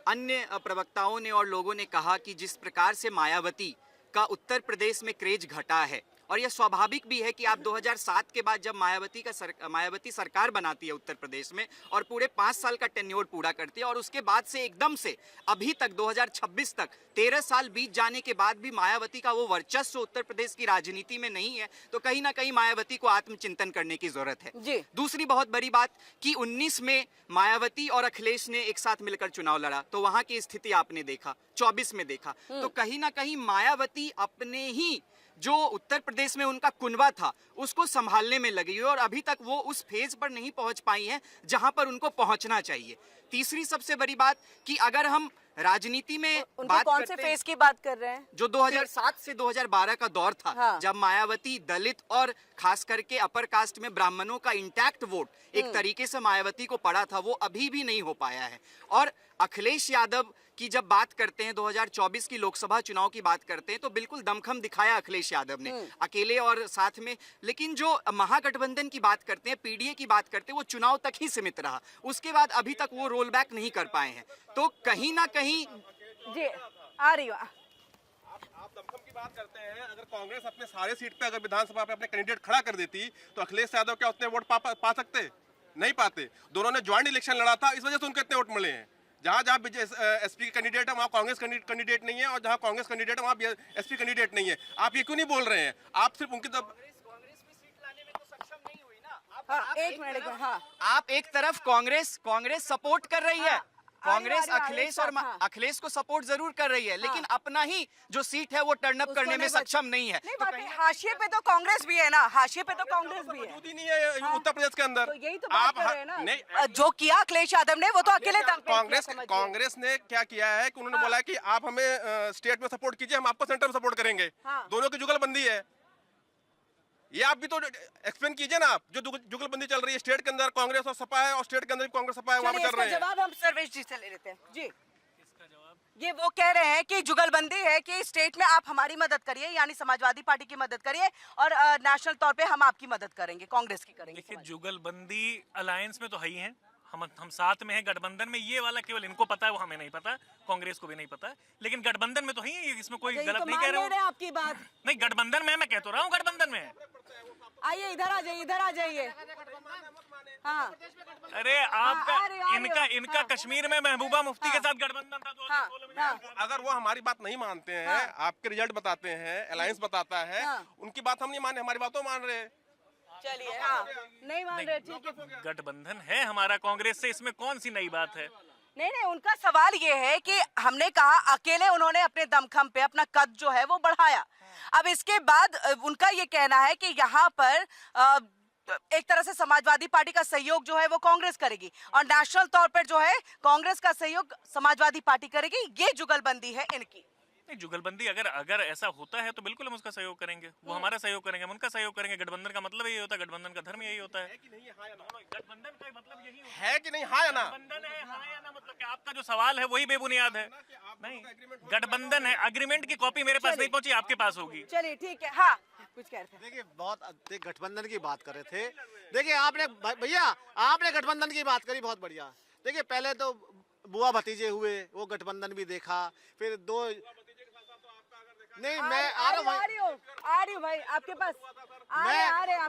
Speaker 12: अन्य प्रवक्ताओं ने और लोगों ने कहा कि जिस प्रकार से मायावती का उत्तर प्रदेश में क्रेज घटा है, और यह स्वाभाविक भी है कि आप 2007 के बाद जब मायावती सरकार बनाती है उत्तर प्रदेश में और पूरे 5 साल का टेन्योर पूरा करती है और उसके बाद से एकदम से अभी तक 2026 तक 13 साल बीत जाने के बाद भी मायावती का वो वर्चस्व उत्तर प्रदेश की राजनीति में नहीं है, तो कहीं ना कहीं मायावती को आत्मचिंतन करने की जरूरत है। दूसरी बहुत बड़ी बात कि 19 में मायावती और अखिलेश ने एक साथ मिलकर चुनाव लड़ा तो वहां की स्थिति आपने देखा, 24 में देखा, तो कहीं ना कहीं मायावती अपने ही जो उत्तर प्रदेश में उनका कुनबा था उसको संभालने में लगी और अभी तक वो उस फेज पर नहीं पहुंच पाई है जहां पर उनको पहुंचना चाहिए। तीसरी सबसे बड़ी बात कि अगर हम राजनीति में बात
Speaker 1: कौन से फेज की बात कर रहे हैं?
Speaker 12: जो 2007 से 2012 का दौर था, जब मायावती दलित और खास करके अपर कास्ट में ब्राह्मणों का इंटैक्ट वोट एक तरीके से मायावती को पड़ा था, वो अभी भी नहीं हो पाया है। और अखिलेश यादव की जब बात करते हैं, 2024 की लोकसभा चुनाव की बात करते हैं, तो बिल्कुल दमखम दिखाया अखिलेश यादव ने अकेले और साथ में, लेकिन जो महागठबंधन की बात करते हैं, पीडीए की बात करते हैं, वो चुनाव तक ही सीमित रहा, उसके बाद अभी तक वो रोल बैक नहीं कर पाए हैं। तो कहीं ना कहीं
Speaker 1: जी आ रही हो
Speaker 13: आप दमखम की बात करते हैं, अगर कांग्रेस अपने सारे सीट पे अगर विधानसभा पे अपने कैंडिडेट खड़ा कर देती तो अखिलेश यादव क्या उतने वोट पा सकते? नहीं पाते। दोनों ने ज्वाइंट इलेक्शन लड़ा था, इस वजह से उनके इतने वोट मिले हैं। जहाँ एसपी के कैंडिडेट है वहाँ कांग्रेस कैंडिडेट नहीं है, और जहाँ कांग्रेस कैंडिडेट है वहाँ एसपी कैंडिडेट नहीं है। आप ये क्यों नहीं बोल रहे हैं? आप सिर्फ उनकी तरफ
Speaker 12: आप एक तरफ कांग्रेस सपोर्ट कर रही है, कांग्रेस
Speaker 1: आ रही,
Speaker 12: अखिलेश
Speaker 1: एक
Speaker 12: और
Speaker 1: साथ, हाँ।
Speaker 12: अखिलेश को सपोर्ट जरूर कर रही है, लेकिन अपना ही जो सीट है वो टर्न अप करने में सक्षम नहीं है।
Speaker 1: नहीं, बात है, हाशिए पे तो कांग्रेस भी है ना, हाशिए पे तो कांग्रेस भी है।
Speaker 13: मौजूद ही नहीं है उत्तर प्रदेश के अंदर।
Speaker 1: तो यही तो बात
Speaker 13: आप
Speaker 1: कर रहे हैं ना।
Speaker 13: नहीं,
Speaker 1: जो किया अखिलेश यादव ने वो तो अकेले दम पे
Speaker 13: कांग्रेस
Speaker 1: किया, समझिए।
Speaker 13: कांग्रेस ने क्या किया है कि उन्होंने
Speaker 1: हाँ।
Speaker 13: बोला कि आप हमें स्टेट में सपोर्ट कीजिए, हम आपको सेंटर में सपोर्ट करेंगे।
Speaker 1: हाँ।
Speaker 13: दोनों की जुगलबंदी है। ये आप भी तो एक्सप्लेन कीजिए ना, आप जो जुगलबंदी चल रही है स्टेट के अंदर कांग्रेस और सपा है, और स्टेट के अंदर भी कांग्रेस सपा है, वहां पे
Speaker 1: चलिए,
Speaker 13: चल रहे
Speaker 1: इसका
Speaker 13: हैं।
Speaker 1: जवाब हम सर्वेश जी से ले लेते हैं जी। ये वो कह रहे हैं कि जुगलबंदी है कि स्टेट में आप हमारी मदद करिए, यानी समाजवादी पार्टी की मदद करिए, और नेशनल तौर पे हम आपकी मदद करेंगे, कांग्रेस की करेंगे।
Speaker 10: देखिए, जुगलबंदी अलायंस में तो है ही है, हम साथ में हैं गठबंधन में। ये वाला केवल इनको पता है, वो हमें नहीं पता, कांग्रेस को भी नहीं पता, लेकिन गठबंधन में तो है ही, इसमें कोई
Speaker 1: अच्छा, ये
Speaker 10: गलत
Speaker 1: तो
Speaker 10: नहीं
Speaker 1: मान
Speaker 10: कह रहा
Speaker 1: ले रहे
Speaker 10: हूँ।
Speaker 1: हैं आपकी बात।
Speaker 10: नहीं, गठबंधन में मैं कह तो रहा हूँ, गठबंधन में।
Speaker 1: आइए इधर आ जाइए, इधर आ जाइए। हाँ,
Speaker 10: अरे आपका
Speaker 1: आ रहे हो,
Speaker 10: इनका
Speaker 1: हाँ।
Speaker 10: कश्मीर में महबूबा मुफ्ती के साथ गठबंधन था 2016 में।
Speaker 1: हाँ।
Speaker 13: अगर वो हमारी बात नहीं मानते हैं,
Speaker 1: हाँ।
Speaker 13: आपके रिजल्ट बताते हैं, अलायंस बताता है,
Speaker 1: हाँ।
Speaker 13: उनकी बात हम नहीं मान रहे, हमारी बातों मान रहे हैं।
Speaker 1: चलिए, हाँ, नहीं मान रहे, ठीक है।
Speaker 10: गठबंधन है हमारा कांग्रेस से, इसमें कौन सी नई बात है?
Speaker 1: नहीं नहीं, उनका सवाल ये है कि हमने कहा अकेले उन्होंने अपने दमखम पे अपना कद जो है वो बढ़ाया। अब इसके बाद उनका ये कहना है कि यहाँ पर एक तरह से समाजवादी पार्टी का सहयोग जो है वो कांग्रेस करेगी, और नेशनल तौर पर जो है कांग्रेस का सहयोग समाजवादी पार्टी करेगी। ये जुगलबंदी है इनकी।
Speaker 10: नहीं, जुगलबंदी अगर ऐसा होता है तो बिल्कुल हम उसका सहयोग करेंगे, वो हमारा सहयोग करेंगे, हम उनका सहयोग करेंगे। गठबंधन का मतलब यही होता है, गठबंधन का धर्म यही होता है। गठबंधन का मतलब यही होता
Speaker 13: है कि नहीं, हाँ या ना?
Speaker 10: गठबंधन है, हाँ या ना, मतलब कि आपका जो सवाल है वही बेबुनियाद है। नहीं, गठबंधन है, अग्रीमेंट की कॉपी मेरे पास नहीं पहुंची, आपके पास होगी।
Speaker 1: चलिए, ठीक है। हाँ, कुछ कह रहे थे।
Speaker 9: देखिए, बहुत गठबंधन की बात कर रहे थे। देखिए, आपने भैया आपने गठबंधन की बात करी, बहुत बढ़िया। देखिए, पहले तो बुआ भतीजे हुए, वो गठबंधन भी देखा, फिर दो नहीं, मैं आ रहा
Speaker 1: हूँ भाई आपके पास।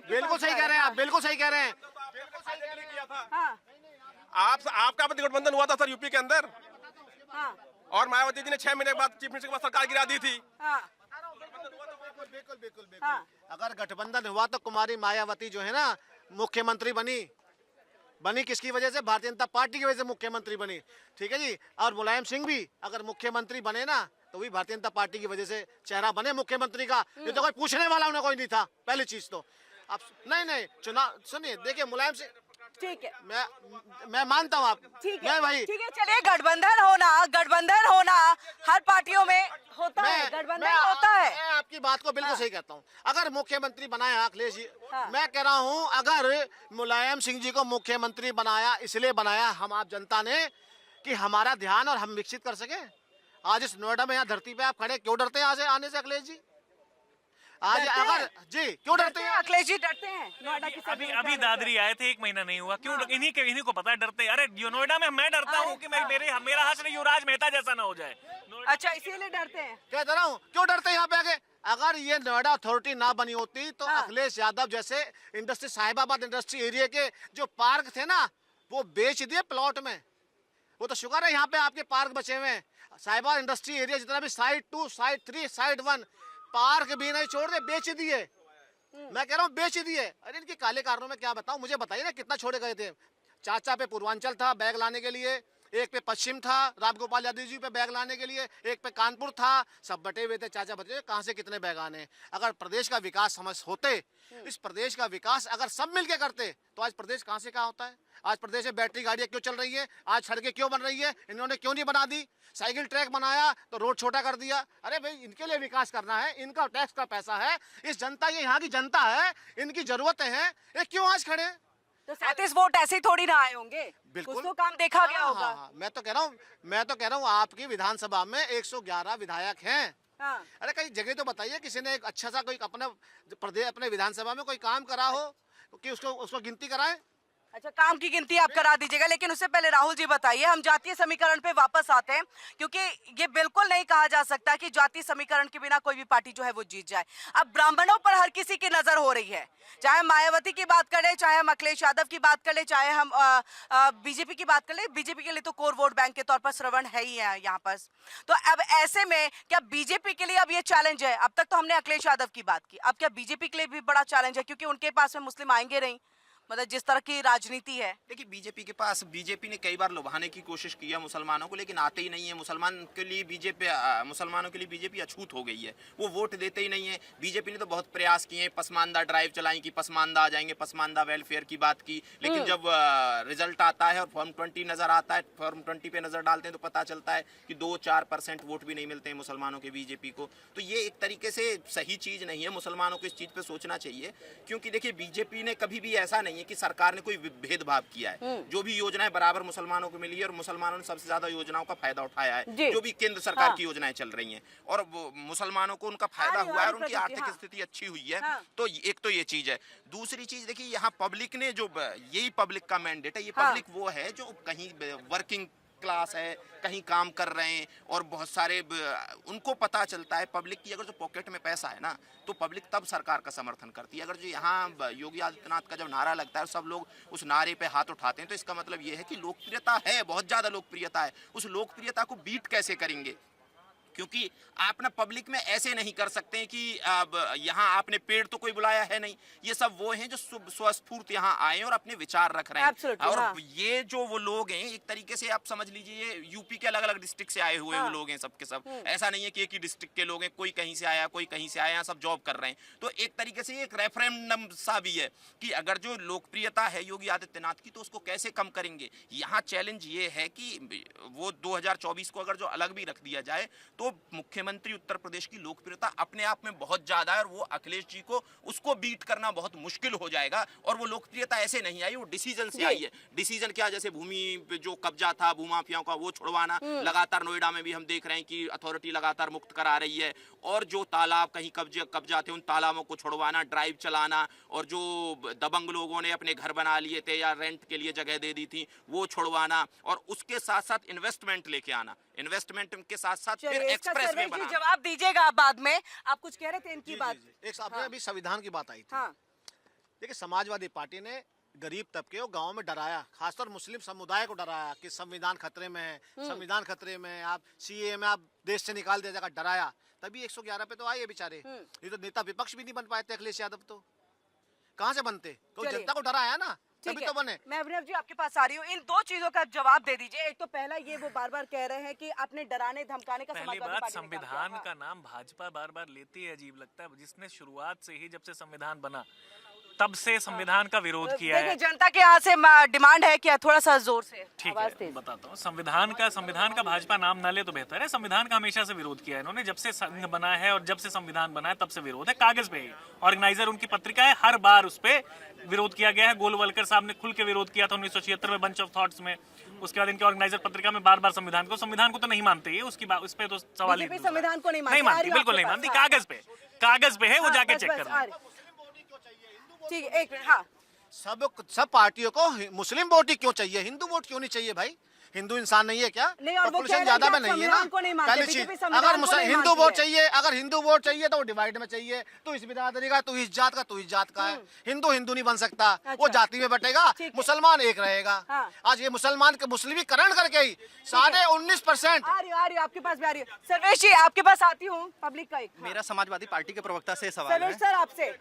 Speaker 9: बिल्कुल सही कह रहे हैं आप, बिल्कुल सही कह रहे हैं।
Speaker 1: हाँ,
Speaker 13: आपका गठबंधन हुआ था सर यूपी के अंदर,
Speaker 1: हाँ,
Speaker 13: और मायावती जी ने 6 महीने के बाद चीफ मिनिस्टर के बाद सरकार गिरा दी थी।
Speaker 1: हाँ,
Speaker 9: बिल्कुल बिल्कुल बिल्कुल।
Speaker 1: हाँ।
Speaker 9: अगर गठबंधन हुआ तो कुमारी मायावती जो है ना मुख्यमंत्री बनी किसकी वजह से? भारतीय जनता पार्टी की वजह से मुख्यमंत्री बनी। ठीक है जी। और मुलायम सिंह भी अगर मुख्यमंत्री बने ना तो भी भारतीय जनता पार्टी की वजह से चेहरा बने मुख्यमंत्री का। ये तो कोई पूछने वाला उन्हें कोई नहीं था, पहली चीज तो। अब नहीं, चुनाव सुनिए, देखिए मुलायम सिंह,
Speaker 1: ठीक है,
Speaker 9: मैं मानता हूँ आप,
Speaker 1: ठीक
Speaker 9: मैं
Speaker 1: है,
Speaker 9: भाई,
Speaker 1: ठीक है। चलिए, गठबंधन होना हर पार्टियों में होता है, गठबंधन होता है।
Speaker 9: मैं आपकी बात को बिल्कुल सही कहता हूँ। अगर मुख्यमंत्री बनाया अखिलेश जी,
Speaker 1: हाँ।
Speaker 9: मैं कह रहा हूँ अगर मुलायम सिंह जी को मुख्यमंत्री बनाया, इसलिए बनाया हम आप जनता ने कि हमारा ध्यान और हम विकसित कर सके। आज इस नोएडा में यहाँ धरती पे आप खड़े, क्यों डरते हैं आज आने से अखिलेश जी? आज अगर जी क्यों डरते हैं
Speaker 1: अखिलेश जी? डरते हैं नोएडा की
Speaker 10: अभी दादरी आए थे, 1 महीना नहीं हुआ, क्यों? इन्हीं को पता है, डरते हैं। अरे नोएडा में मैं डरता हूँ कि मेरा हश्र युवराज मेहता जैसा ना हो जाए।
Speaker 1: अच्छा, इसीलिए डरते हैं।
Speaker 9: कहता रहा हूँ, क्यों डरते हैं यहाँ पे आके? अगर ये नोएडा अथॉरिटी ना बनी होती तो अखिलेश यादव जैसे इंडस्ट्री, साहिबाबाद इंडस्ट्री एरिया के जो पार्क थे ना, वो बेच दिए प्लॉट में। वो तो शुक्र है यहाँ पे आपके पार्क बचे हुए हैं। साहिबाबाद इंडस्ट्री एरिया जितना भी साइड 2, साइड 3, साइड 1 पार्क भी नहीं छोड़ दे, बेच दिए। मैं कह रहा हूँ बेच दिए। अरे इनके काले कारणों में क्या बताऊं, मुझे बताइए ना कितना छोड़े गए थे। चाचा पे पूर्वांचल था बैग लाने के लिए, एक पे पश्चिम था रामगोपाल यादव जी पे बैग लाने के लिए, एक पे कानपुर था। सब बटे हुए थे चाचा बटे, कहाँ से कितने बैग आने। अगर प्रदेश का विकास समझ होते, इस प्रदेश का विकास अगर सब मिलके करते तो आज प्रदेश कहाँ से कहाँ होता है। आज प्रदेश में बैटरी गाड़ियाँ क्यों चल रही है, आज सड़कें क्यों बन रही है, इन्होंने क्यों नहीं बना दी। साइकिल ट्रैक बनाया तो रोड छोटा कर दिया। अरे भाई, इनके लिए विकास करना है, इनका टैक्स का पैसा है, इस जनता, ये यहाँ की जनता है, इनकी जरूरतें हैं, ये क्यों आज खड़े?
Speaker 1: तो 37 वोट ऐसे ही थोड़ी ना आए होंगे,
Speaker 9: बिल्कुल।
Speaker 1: कुछ तो काम देखा गया होगा।
Speaker 9: हाँ, मैं तो कह रहा हूँ आपकी विधानसभा में 111 विधायक हैं।
Speaker 1: हाँ।
Speaker 9: अरे कहीं जगह तो बताइए किसी ने एक अच्छा सा कोई अपने विधानसभा में कोई काम करा हो कि उसको गिनती कराए।
Speaker 1: अच्छा, काम की गिनती आप करा दीजिएगा, लेकिन उससे पहले राहुल जी बताइए, हम जातीय समीकरण पे वापस आते हैं, क्योंकि ये बिल्कुल नहीं कहा जा सकता कि जातीय समीकरण के बिना कोई भी पार्टी जो है वो जीत जाए। अब ब्राह्मणों पर हर किसी की नजर हो रही है, चाहे हम मायावती की बात करें, चाहे हम अखिलेश यादव की बात करें, चाहे हम बीजेपी की बात करें। बीजेपी के लिए तो कोर वोट बैंक के तौर पर श्रवण है ही है यहाँ पर। तो अब ऐसे में क्या बीजेपी के लिए अब ये चैलेंज है? अब तक तो हमने अखिलेश यादव की बात की, अब क्या बीजेपी के लिए भी बड़ा चैलेंज है? क्योंकि उनके पास में मुस्लिम आएंगे नहीं, मतलब जिस तरह की राजनीति है?
Speaker 11: देखिए बीजेपी ने कई बार लुभाने की कोशिश की है मुसलमानों को, लेकिन आते ही नहीं है। मुसलमानों के लिए बीजेपी अछूत हो गई है, वो वोट देते ही नहीं है। बीजेपी ने तो बहुत प्रयास किए, पसमानदा ड्राइव चलाई कि पसमानदा आ जाएंगे, पसमानदा वेलफेयर की बात की, लेकिन जब रिजल्ट आता है और फॉर्म 20 नजर आता है, फॉर्म 20 पे नजर डालते हैं तो पता चलता है कि 2-4% वोट भी नहीं मिलते हैं मुसलमानों के बीजेपी को। तो ये एक तरीके से सही चीज नहीं है, मुसलमानों को इस चीज पे सोचना चाहिए। क्योंकि देखिए बीजेपी ने कभी भी ऐसा नहीं है कि सरकार ने कोई भेदभाव किया है, जो भी योजनाएं बराबर मुसलमानों को मिली है और मुसलमानों ने सबसे ज्यादा योजनाओं का फायदा उठाया है, जो भी केंद्र सरकार की योजनाएं चल रही हैं, और मुसलमानों को उनका फायदा हुआ है और उनकी आर्थिक स्थिति अच्छी हुई है। तो एक तो ये चीज है। दूसरी चीज देखिए, यहाँ पब्लिक ने जो, यही पब्लिक का मैंडेट है, ये पब्लिक वो है जो कहीं वर्किंग क्लास है, कहीं काम कर रहे हैं, और बहुत सारे उनको पता चलता है पब्लिक की अगर जो पॉकेट में पैसा है ना, तो पब्लिक तब सरकार का समर्थन करती है। अगर जो यहाँ योगी आदित्यनाथ का जब नारा लगता है सब लोग उस नारे पे हाथ उठाते हैं, तो इसका मतलब ये है कि लोकप्रियता है, बहुत ज्यादा लोकप्रियता है। उस लोकप्रियता को बीट कैसे करेंगे? क्योंकि आप ना पब्लिक में ऐसे नहीं कर सकते हैं कि अब यहाँ आपने पेड़ तो कोई बुलाया है नहीं, ये सब वो हैं जो स्वस्फूर्त यहाँ आए और अपने विचार रख रहे हैं। और ये जो वो लोग हैं, एक तरीके से आप समझ लीजिए यूपी के अलग अलग डिस्ट्रिक्ट से आए हुए वो लोग हैं, सब के सब। ऐसा नहीं है कि एक ही डिस्ट्रिक्ट के लोग हैं, कोई कहीं से आया कोई कहीं से आया, सब जॉब कर रहे हैं। तो एक तरीके से एक रेफरेंडम सा भी है कि अगर जो लोकप्रियता है योगी आदित्यनाथ की, तो उसको कैसे कम करेंगे। यहाँ चैलेंज ये है कि वो 2024 को अगर जो अलग भी रख दिया जाए, तो मुख्यमंत्री उत्तर प्रदेश की लोकप्रियता अपने आप में बहुत ज्यादा है, और वो अखिलेश जी को उसको बीट करना बहुत मुश्किल हो जाएगा। और वो लोकप्रियता ऐसे नहीं आई, वो डिसीजन से आई है। डिसीजन क्या, जैसे भूमि पे जो कब्जा था भूमाफियाओं का, वो छुड़वाना। लगातार नोएडा में भी हम देख रहे हैं कि अथॉरिटी लगातार मुक्त करा रही है, और जो तालाब कहीं कब्जा थे उन तालाबों को छुड़वाना, ड्राइव चलाना, और जो दबंग लोगों ने अपने घर बना लिए थे या रेंट के लिए जगह दे दी थी, वो छुड़वाना, और उसके साथ साथ इन्वेस्टमेंट लेके आना। इन्वेस्टमेंट के साथ साथ फिर एक्सप्रेस वे बनाना।
Speaker 1: जवाब दीजिएगा आप बाद में, आप कुछ कह रहे थे इनकी बात।
Speaker 9: एक आपने अभी संविधान की बात आई थी। देखिए समाजवादी पार्टी ने गरीब तबके और गांव में डराया, खासतौर मुस्लिम समुदाय को डराया कि संविधान खतरे में है, संविधान खतरे में है, आप सीए में आप देश से निकाल दिया जाएगा, डराया। तभी 111 पे तो आए बेचारे। ये तो नेता विपक्ष भी नहीं बन पाए थे अखिलेश यादव, तो कहाँ से बनते? कोई जनता को डराया ना, तभी तो बने।
Speaker 1: मैं अभिनव जी आपके पास आ रही हूँ, इन दो चीजों का जवाब दे दीजिए। एक तो पहला ये, वो बार बार कह रहे हैं कि आपने डराने धमकाने का
Speaker 10: पहली बात, संविधान का नाम भाजपा बार बार लेती है, अजीब लगता है। जिसने शुरुआत से ही, जब से संविधान बना तब से संविधान का विरोध किया है।
Speaker 1: जनता के यहाँ से डिमांड है कि थोड़ा सा जोर से,
Speaker 10: ठीक है बताता हूँ। संविधान का भाजपा नाम ना ले तो बेहतर है। संविधान का हमेशा से विरोध किया है इन्होंने, जब से संघ बना है और जब से संविधान बना है तब से विरोध है। कागज पे ऑर्गेनाइजर उनकी पत्रिका है, हर बार उस पे विरोध किया गया है। गोलवलकर साहब ने खुल के विरोध किया था 1976 में बंच ऑफ थॉट्स में। उसके बाद इनके ऑर्गेनाइजर पत्रिका में बार बार संविधान को तो नहीं मानते ये, उसकी बात उस पे तो सवाल ही
Speaker 1: संविधान को नहीं
Speaker 10: मानती, बिल्कुल नहीं मानती। कागज पे है, वो जाके चेक कर लें।
Speaker 1: ठीक है, एक मिनट। हाँ,
Speaker 9: सब पार्टियों को मुस्लिम वोट ही क्यों चाहिए, हिंदू वोट क्यों नहीं चाहिए भाई? हिंदू इंसान नहीं है क्या?
Speaker 1: नहीं, और वो कह रहे हैं
Speaker 9: ज्यादा में
Speaker 1: कि
Speaker 9: नहीं है ना। पहली चीज, अगर हिंदू वोट चाहिए, अगर हिंदू वोट चाहिए तो वो डिवाइड में चाहिए। तू इस बिरादरी का, तू इस जात का, तू इस जात का है। हिंदू नहीं बन सकता, वो जाति में बटेगा, मुसलमान एक रहेगा। आज ये मुस्लिमीकरण करके ही 19.5%।
Speaker 1: आ रही हूँ आपके पास भी आ रही हूँ। सर्वेश जी आपके पास आती हूँ। पब्लिक का
Speaker 6: मेरा समाजवादी पार्टी के प्रवक्ता से सवाल है।
Speaker 1: सर्वेश सर आपसे,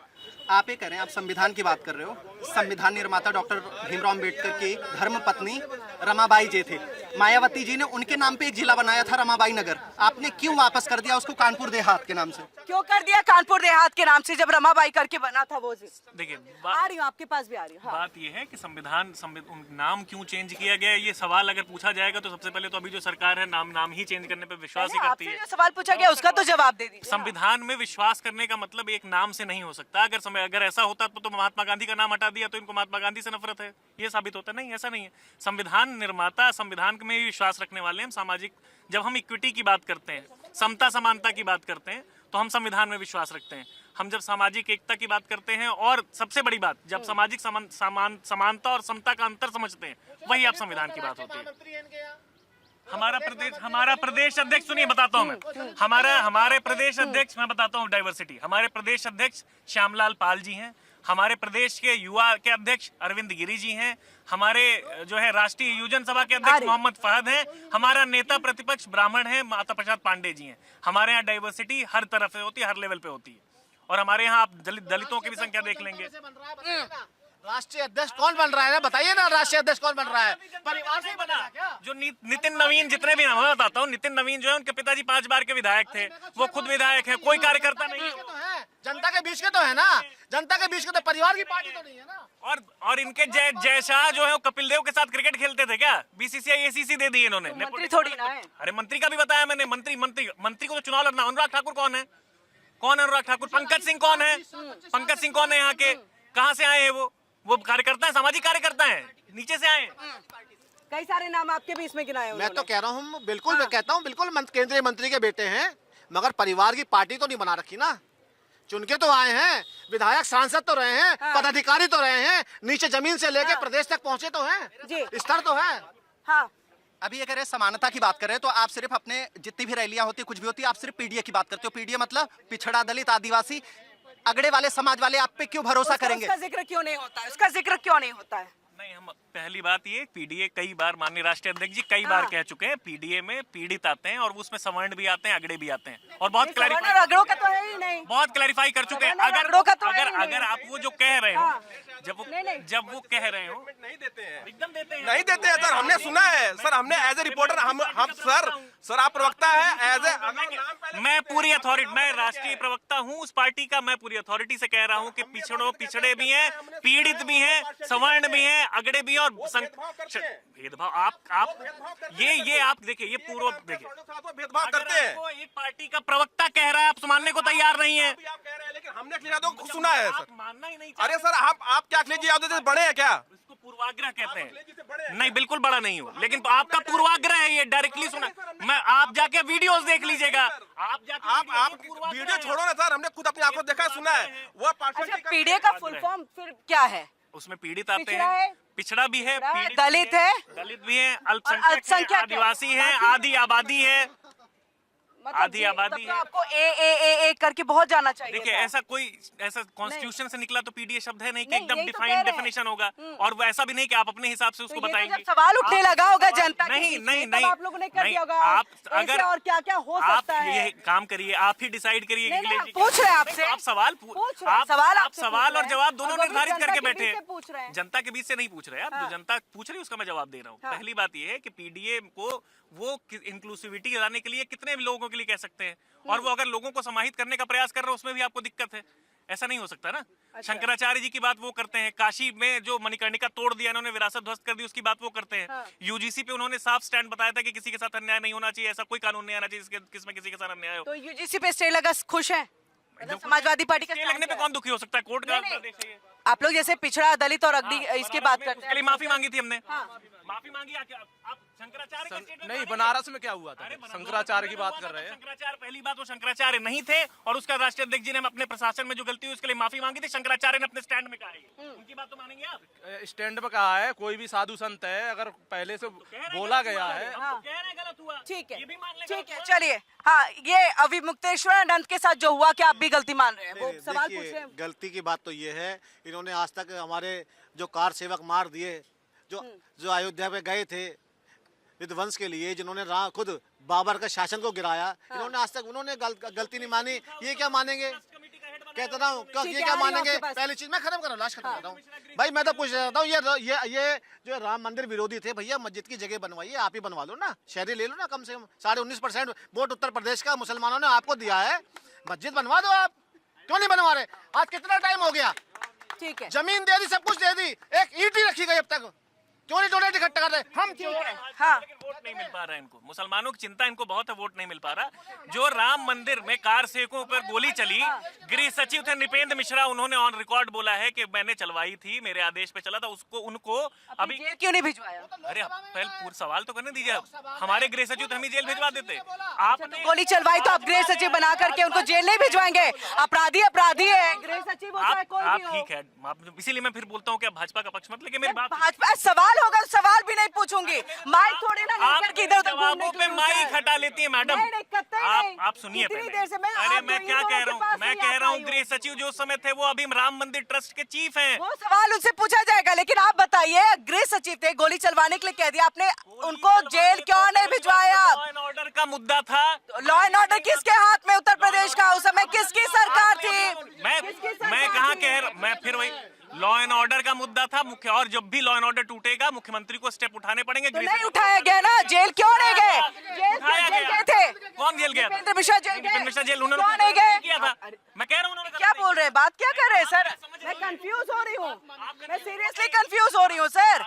Speaker 6: आप ये कह रहे हैं, आप संविधान की बात कर रहे हो, संविधान निर्माता डॉक्टर भीमराव अम्बेडकर की धर्मपत्नी रमाबाई जी थे। मायावती जी ने उनके नाम पे एक जिला बनाया था, रमाबाई नगर। आपने क्यों वापस कर दिया उसको कानपुर देहात के नाम से?
Speaker 1: क्यों कर दिया कानपुर देहात के नाम से, जब रमाबाई करके बना था वो?
Speaker 10: देखिए
Speaker 1: आ रही हूँ, आपके पास भी आ रही हूँ।
Speaker 10: बात ये है कि संविधान नाम क्यों चेंज किया गया, ये सवाल अगर पूछा जाएगा तो सबसे पहले तो अभी जो सरकार है नाम ही चेंज करने पे विश्वास ही करती है।
Speaker 1: जो सवाल पूछा गया उसका तो जवाब दे दीजिए।
Speaker 10: संविधान में विश्वास करने का मतलब एक नाम से नहीं हो सकता। अगर ऐसा होता तो महात्मा गांधी का नाम हटा दिया तो इनको महात्मा गांधी से नफरत है, ये साबित होता नहीं। ऐसा नहीं है। संविधान निर्माता संविधान में भी विश्वास रखने वाले हैं। सामाजिक, जब हम इक्विटी की बात करते हैं, समता समानता की बात करते हैं, तो हम संविधान में विश्वास रखते हैं। हम जब सामाजिक एकता की बात करते हैं, और सबसे बड़ी बात, जब सामाजिक समानता और समता का अंतर समझते हैं, वही आप संविधान की बात होती है। हमारा प्रदेश अध्यक्ष, सुनिए बताता हूँ मैं, हमारे प्रदेश अध्यक्ष, मैं बताता हूँ डाइवर्सिटी। हमारे प्रदेश अध्यक्ष श्यामलाल पाल जी हैं। हमारे प्रदेश के युवा के अध्यक्ष अरविंद गिरी जी हैं। हमारे जो है राष्ट्रीय युवजन सभा के अध्यक्ष मोहम्मद फहद हैं। हमारा नेता प्रतिपक्ष ब्राह्मण है, माता प्रसाद पांडे जी हैं। हमारे यहाँ डाइवर्सिटी हर तरफ से होती है, हर लेवल पे होती है। और हमारे यहाँ आप दलितों की भी संख्या देख लेंगे।
Speaker 9: राष्ट्रीय अध्यक्ष कौन बन रहा है ना, बताइए ना, राष्ट्रीय अध्यक्ष कौन बन रहा है? परिवार से ही बनेगा क्या?
Speaker 10: जो नितिन नवीन जितने भी, मैं बताता हूँ, नितिन नवीन जो है उनके पिताजी 5 बार के विधायक थे, वो खुद विधायक है, कोई कार्यकर्ता नहीं है।
Speaker 9: तो है, जनता के बीच के तो है ना, जनता के बीच के तो, परिवार की पार्टी तो नहीं है ना।
Speaker 10: और इनके जय शाह जो है वो कपिल देव के साथ क्रिकेट खेलते थे क्या? बीसीसीआई ACC दे दी इन्होंने।
Speaker 1: मंत्री थोड़ी ना है।
Speaker 10: अरे मंत्री का भी बताया मैंने, मंत्री को तो चुनाव लड़ना। अनुराग ठाकुर कौन है? कौन है अनुराग ठाकुर? पंकज सिंह कौन है? पंकज सिंह कौन है? यहाँ के कहाँ से आए हैं वो कार्यकर्ता है, सामाजिक कार्यकर्ता है, नीचे से आए।
Speaker 1: कई सारे नाम आपके भी इसमें गिनाए
Speaker 9: मैं तो कह रहा हूँ, बिल्कुल मैं कहता हूँ, बिल्कुल केंद्रीय मंत्री के बेटे हैं, मगर परिवार की पार्टी तो नहीं बना रखी ना। चुन के तो आए हैं, विधायक सांसद तो रहे हैं, पदाधिकारी तो रहे हैं, नीचे जमीन से लेके प्रदेश तक पहुंचे तो हैं, स्तर तो है।
Speaker 1: हाँ,
Speaker 6: अभी अगर समानता की बात करें तो आप सिर्फ अपने जितनी भी रैलियां होती कुछ भी होती, आप सिर्फ पीडीए की बात करते हो। पीडीए मतलब पिछड़ा, दलित, आदिवासी, अगड़े वाले समाज वाले आप पे क्यों भरोसा करेंगे?
Speaker 1: उसका जिक्र क्यों नहीं होता है? उसका जिक्र क्यों नहीं होता है?
Speaker 10: नहीं, हम पहली बात ये, पीडीए कई बार, माननीय राष्ट्रीय अध्यक्ष जी कई बार कह चुके हैं, पीडीए में पीड़ित आते हैं और उसमें सवर्ण भी आते हैं, अगड़े भी आते हैं, और बहुत
Speaker 1: अगड़ों का तो है ही नहीं।
Speaker 10: बहुत क्लैरिफाई कर चुके हैं। अगर आप वो जो कह रहे हो, जब वो कह रहे हो,
Speaker 13: नहीं देते हैं,
Speaker 10: एकदम देते हैं,
Speaker 13: नहीं देते हैं सर, हमने सुना है सर, हमने एज ए रिपोर्टर, हम सर आप प्रवक्ता है, एज ए
Speaker 10: मैं पूरी अथॉरिटी, मैं राष्ट्रीय प्रवक्ता हूँ उस पार्टी का, मैं पूरी अथॉरिटी से कह रहा हूँ कि पिछड़े भी हैं, पीड़ित भी हैं, सवर्ण भी हैं, अगड़े भी हैं, और भेदभाव आप ये आप देखिए, ये पूर्व देखिए,
Speaker 13: भेदभाव करते हैं।
Speaker 10: आपको एक पार्टी का प्रवक्ता कह रहा है, आप मानने को तैयार नहीं है।
Speaker 13: आप कह रहे हैं, लेकिन हमने अखिलेश यादव को सुना है सर।
Speaker 10: मानना ही नहीं।
Speaker 13: अरे सर, आप क्या अखिलेश यादव से बड़े हैं क्या?
Speaker 10: इसको पूर्वाग्रह कहते हैं। नहीं, बिल्कुल बड़ा नहीं हो, लेकिन आपका पूर्वाग्रह है ये, डायरेक्टली सुना। मैं, आप जाके वीडियोस देख लीजिएगा,
Speaker 13: आप वीडियो छोड़ो ना सर, हमने खुद अपनी आंखों देखा, सुना है। वो
Speaker 1: पीडीए का फुल फॉर्म फिर क्या है?
Speaker 10: उसमें पीड़ित आते हैं, पिछड़ा भी है,
Speaker 1: दलित है,
Speaker 10: दलित भी है, अल्पसंख्यक है, आदिवासी है, आधी आबादी है, आधी आबादी है।
Speaker 1: आपको ए करके बहुत जाना चाहिए।
Speaker 10: देखिए, ऐसा कॉन्स्टिट्यूशन से निकला तो पीडीए शब्द है नहीं कि एकदम डिफाइंड डेफिनेशन होगा, और वो ऐसा भी नहीं कि आप अपने हिसाब से उसको बताएंगे।
Speaker 1: सवाल उठने लगा होगा जनता
Speaker 10: नहीं,
Speaker 1: आप लोगों ने कर दिया होगा।
Speaker 10: आप अगर
Speaker 1: और क्या क्या हो सकता है,
Speaker 10: ये काम करिए, आप ही डिसाइड करिए।
Speaker 1: पूछ रहे हैं आपसे,
Speaker 10: आप सवाल सवाल और जवाब दोनों निर्धारित करके बैठे हैं। जनता के बीच से नहीं पूछ रहे आप, जो जनता पूछ रही है उसका मैं जवाब दे रहा हूँ। पहली बात ये है कि पीडीए को वो इंक्लूसिविटी लाने के लिए कितने लोगों के लिए कह सकते हैं, और वो अगर लोगों को समाहित करने का प्रयास कर रहे हैं उसमें भी आपको दिक्कत है। ऐसा नहीं हो सकता ना। शंकराचार्य जी की बात वो करते हैं, काशी में जो मणिकर्णिका तोड़ दिया इन्होंने, विरासत ध्वस्त कर दी, उसकी बात वो करते हैं। यूजीसी पे उन्होंने साफ स्टैंड बताया था कि किसी के साथ अन्याय नहीं होना चाहिए, ऐसा कोई कानून नहीं आना चाहिए जिसमें किसी के साथ अन्याय हो।
Speaker 1: तो यूजीसी पे स्टे लगा, खुश है? समाजवादी पार्टी का
Speaker 10: स्टे लगने पे कौन दुखी हो सकता है? कोर्ट का आदेश है ये।
Speaker 1: आप लोग जैसे पिछड़ा, दलित और अगड़ी इसकी बात करते हैं।
Speaker 10: उसके लिए माफी मांगी थी हमने। माफी मांगी। आप शंकराचार्य का स्टेटमेंट
Speaker 2: नहीं, बनारस में क्या हुआ था? शंकराचार्य की बात कर रहे हैं।
Speaker 10: शंकराचार्य, पहली बात वो शंकराचार्य नहीं थे, और उसका राष्ट्रीय अध्यक्ष जी ने अपने प्रशासन में जो गलती हुई उसके लिए माफी मांगी थी। शंकराचार्य ने अपने स्टैंड में कहा है, उनकी बात तो मानेंगे आप?
Speaker 2: स्टैंड पे कहा है, कोई भी साधु संत है, अगर पहले से बोला गया है,
Speaker 10: कह रहे हैं गलत हुआ,
Speaker 1: ठीक है,
Speaker 10: ये भी मान लें,
Speaker 1: ठीक है, चलिए। हाँ, ये अविमुक्तेश्वरानंद के साथ जो हुआ, क्या आप भी गलती मान रहे हैं? वो सवाल पूछ रहे हैं।
Speaker 9: गलती की बात तो ये है, इन्होंने आज तक हमारे जो कार सेवक मार दिए, जो अयोध्या में गए थे विध्वंस के लिए, जिन्होंने खुद बाबर का शासन को गिराया, इन्होंने आज तक उन्होंने गलती नहीं मानी। ये क्या मानेंगे? कहता था हूँ, ये क्या मानेंगे? पहली चीज मैं खत्म कर रहा हूँ, लास्ट खत्म कर रहा हूँ भाई। मैं तो पूछ रहा हूँ, ये जो राम मंदिर विरोधी थे, भैया मस्जिद की जगह बनवाइए, आप ही बनवा लो ना, शहरी ले लो ना। कम से कम 19.5% वोट उत्तर प्रदेश का मुसलमानों ने आपको दिया है, मस्जिद बनवा दो। आप क्यों नहीं बनवा रहे? आज कितना टाइम हो गया?
Speaker 1: ठीक है,
Speaker 9: जमीन दे दी, सब कुछ दे दी, एक ईंट ही रखी गई अब तक। क्यों नहीं डोनेट इकट्ठा कर रहे? हम
Speaker 10: हाँ, वोट नहीं मिल पा रहा है इनको, मुसलमानों की चिंता इनको बहुत है, वोट नहीं मिल पा रहा। जो राम मंदिर में कार सेवकों पर गोली चली, गृह सचिव थे नृपेंद्र मिश्रा, उन्होंने ऑन रिकॉर्ड बोला है कि मैंने चलवाई थी, मेरे आदेश पे चला था, उनको अभी
Speaker 1: जेल क्यों नहीं भिजवाया?
Speaker 10: अरे पहले पूरा सवाल तो करने दीजिए। हमारे गृह सचिव तो हमें जेल भिजवा देते। आपने
Speaker 1: गोली चलवाई तो आप गृह सचिव बना करके उनको जेल नहीं भिजवाएंगे? अपराधी अपराधी है, गृह सचिव होता है कोई भी हो।
Speaker 10: ठीक है, इसीलिए मैं फिर बोलता हूँ कि भाजपा का पक्ष मत लेके मेरी बात।
Speaker 1: भाजपा सवाल होगा, सवाल भी नहीं पूछूंगी, माइक थोड़ी ना लेकर के इधर उधर
Speaker 10: जवाबों पे माइक हटा लेती है मैडम। आप सुनिए पहले। अरे मैं क्या कह रहा हूँ, मैं कह रहा हूँ गृह सचिव जो उस समय थे वो अभी राम मंदिर ट्रस्ट के चीफ हैं।
Speaker 1: वो सवाल उनसे पूछा जाएगा, लेकिन आप बताइए, गृह सचिव थे, गोली चलवाने के लिए कह दिया आपने, उनको जेल क्यों नहीं भिजवाया?
Speaker 10: लॉ एंड ऑर्डर का मुद्दा था।
Speaker 1: लॉ एंड ऑर्डर किसके हाथ में? उत्तर प्रदेश का। उस समय किसकी सरकार थी?
Speaker 10: मैं कहाँ कह रहा, मैं फिर वही लॉ एंड ऑर्डर का मुद्दा और जब भी लॉ एंड ऑर्डर टूटेगा मुख्यमंत्री को स्टेप उठाने पड़ेंगे।
Speaker 1: तो नहीं उठाया गया ना, जेल क्यों नहीं गए?
Speaker 10: उठाया
Speaker 1: जेल
Speaker 10: गया।
Speaker 1: गए थे?
Speaker 10: कौन जेल गया था?
Speaker 1: भूपेंद्र मिश्रा जेल गए?
Speaker 10: भूपेंद्र मिश्रा जेल उन्होंने
Speaker 1: क्यों नहीं गए?
Speaker 10: किया था। मैं कह रहा हूं उन्होंने
Speaker 1: क्या बोल रहे हैं, बात क्या कर रहे हैं सर? मैं कंफ्यूज हो रही हूँ, मैं सीरियसली कंफ्यूज हो रही हूँ सर।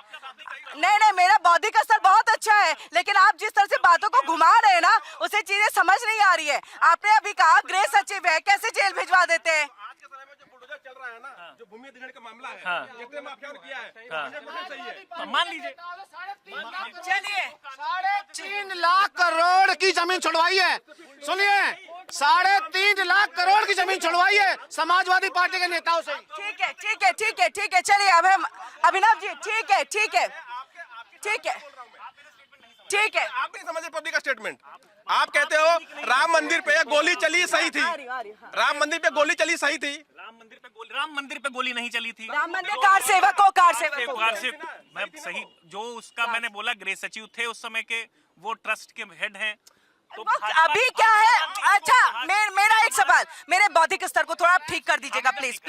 Speaker 1: नहीं, मेरा बौद्धिक स्तर बहुत अच्छा है, लेकिन आप जिस तरह से बातों को घुमा रहे हैं ना, उसे चीजें समझ नहीं आ रही है। आपने अभी कहा गृह सचिव है, कैसे जेल भिजवा देते हैं?
Speaker 13: आज के समय में जो बुलडोजर चल रहा है ना, जो भूमि अधिग्रहण का मामला है,
Speaker 10: हाँ।
Speaker 13: जितने माफियाओं ने किया है, 100% सही है।
Speaker 10: तो मान लीजिए
Speaker 1: चलिए
Speaker 9: 3.5 लाख करोड़ की जमीन छुड़वाई है। सुनिए, 3.5 लाख करोड़ की जमीन छुड़वाई है समाजवादी पार्टी के नेताओं से।
Speaker 1: ठीक है, चलिए अब हम अभिनव जी, ठीक है।
Speaker 13: आप नहीं समझे पब्लिक का स्टेटमेंट। आप कहते हो राम मंदिर पे गोली चली सही थी, राम मंदिर पे गोली चली सही थी।
Speaker 10: राम मंदिर पे गोली नहीं चली थी।
Speaker 1: राम मंदिर कार सेवकों
Speaker 10: मैं सही जो उसका मैंने बोला गृह सचिव थे उस समय के, वो ट्रस्ट के हेड हैं। तो
Speaker 1: अभी क्या है? अच्छा, मेरा एक सवाल, मेरे बौद्धिक स्तर को थोड़ा ठीक कर दीजिएगा प्लीज।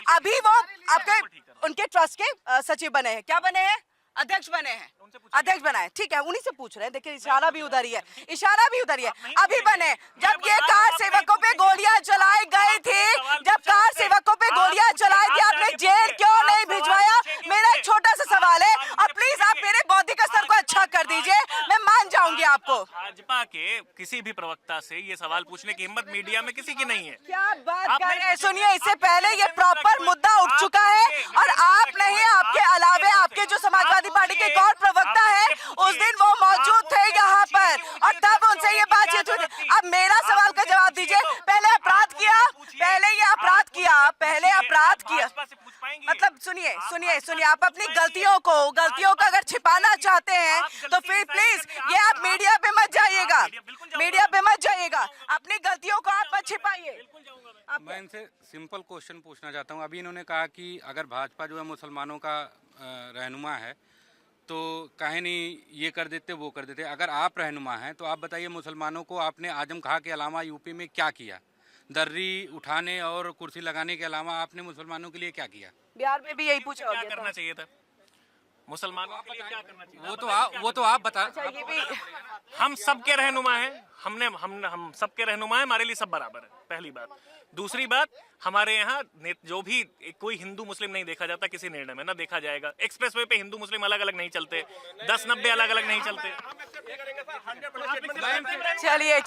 Speaker 1: अभी वो आपके उनके ट्रस्ट के सचिव बने हैं, क्या बने हैं? अध्यक्ष बने हैं, अध्यक्ष बनाए, ठीक है, उन्हीं से पूछ रहे हैं। देखिए इशारा भी उधर ही है। अभी बने, जब ये कार सेवकों पे गोलियां चलाई गई थी, आपने जेल क्यों नहीं भिजवाया? मेरा एक छोटा सा सवाल है, और प्लीज आप मेरे बौद्धिक स्तर को अच्छा कर दीजिए, मैं मान जाऊंगी आपको।
Speaker 10: भाजपा के किसी भी प्रवक्ता से ये सवाल पूछने की हिम्मत मीडिया में किसी की नहीं है।
Speaker 1: क्या बात कर रहे हैं? सुनिए, इससे पहले ये प्रॉपर मुद्दा उठ चुका है, और आप नहीं, आपके अलावे आपके जो समाजवादी पार्टी के एक और प्रवक्ता है, उस दिन वो मौजूद थे यहाँ पर, और तब उनसे ये बातचीत हुई थी। अब मेरा सवाल का जवाब दीजिए, पहले अपराध किया, मतलब सुनिए, आप अपनी गलतियों को अगर छिपाना चाहते हैं तो फिर प्लीज ये आप मीडिया पे मत जाइएगा, अपनी गलतियों को आप मत छिपाइए।
Speaker 2: मैं इनसे सिंपल क्वेश्चन पूछना चाहता हूँ। अभी इन्होंने कहा कि अगर भाजपा जो है मुसलमानों का रहनुमा है तो काहे नहीं ये कर देते वो कर देते। अगर आप रहनुमा हैं तो आप बताइए, मुसलमानों को आपने आजम खां के अलावा यूपी में क्या किया? दर्री उठाने और कुर्सी लगाने के अलावा आपने मुसलमानों के लिए क्या किया?
Speaker 1: बिहार में भी यही पूछा
Speaker 10: क्या करना चाहिए था मुसलमानों के लिए? क्या करना चाहिए
Speaker 2: वो तो आप बता।
Speaker 1: अच्छा, ये भी
Speaker 10: हम सबके रहनुमा हैं, हम सबके रहनुमा हैं, हमारे लिए सब बराबर है, पहली बात। दूसरी बात, हमारे यहाँ जो भी कोई हिंदू मुस्लिम नहीं देखा जाता किसी निर्णय में, ना देखा जाएगा। एक्सप्रेसवे पे हिंदू मुस्लिम अलग अलग नहीं चलते, 10-90 अलग अलग नहीं चलते।
Speaker 1: चलिए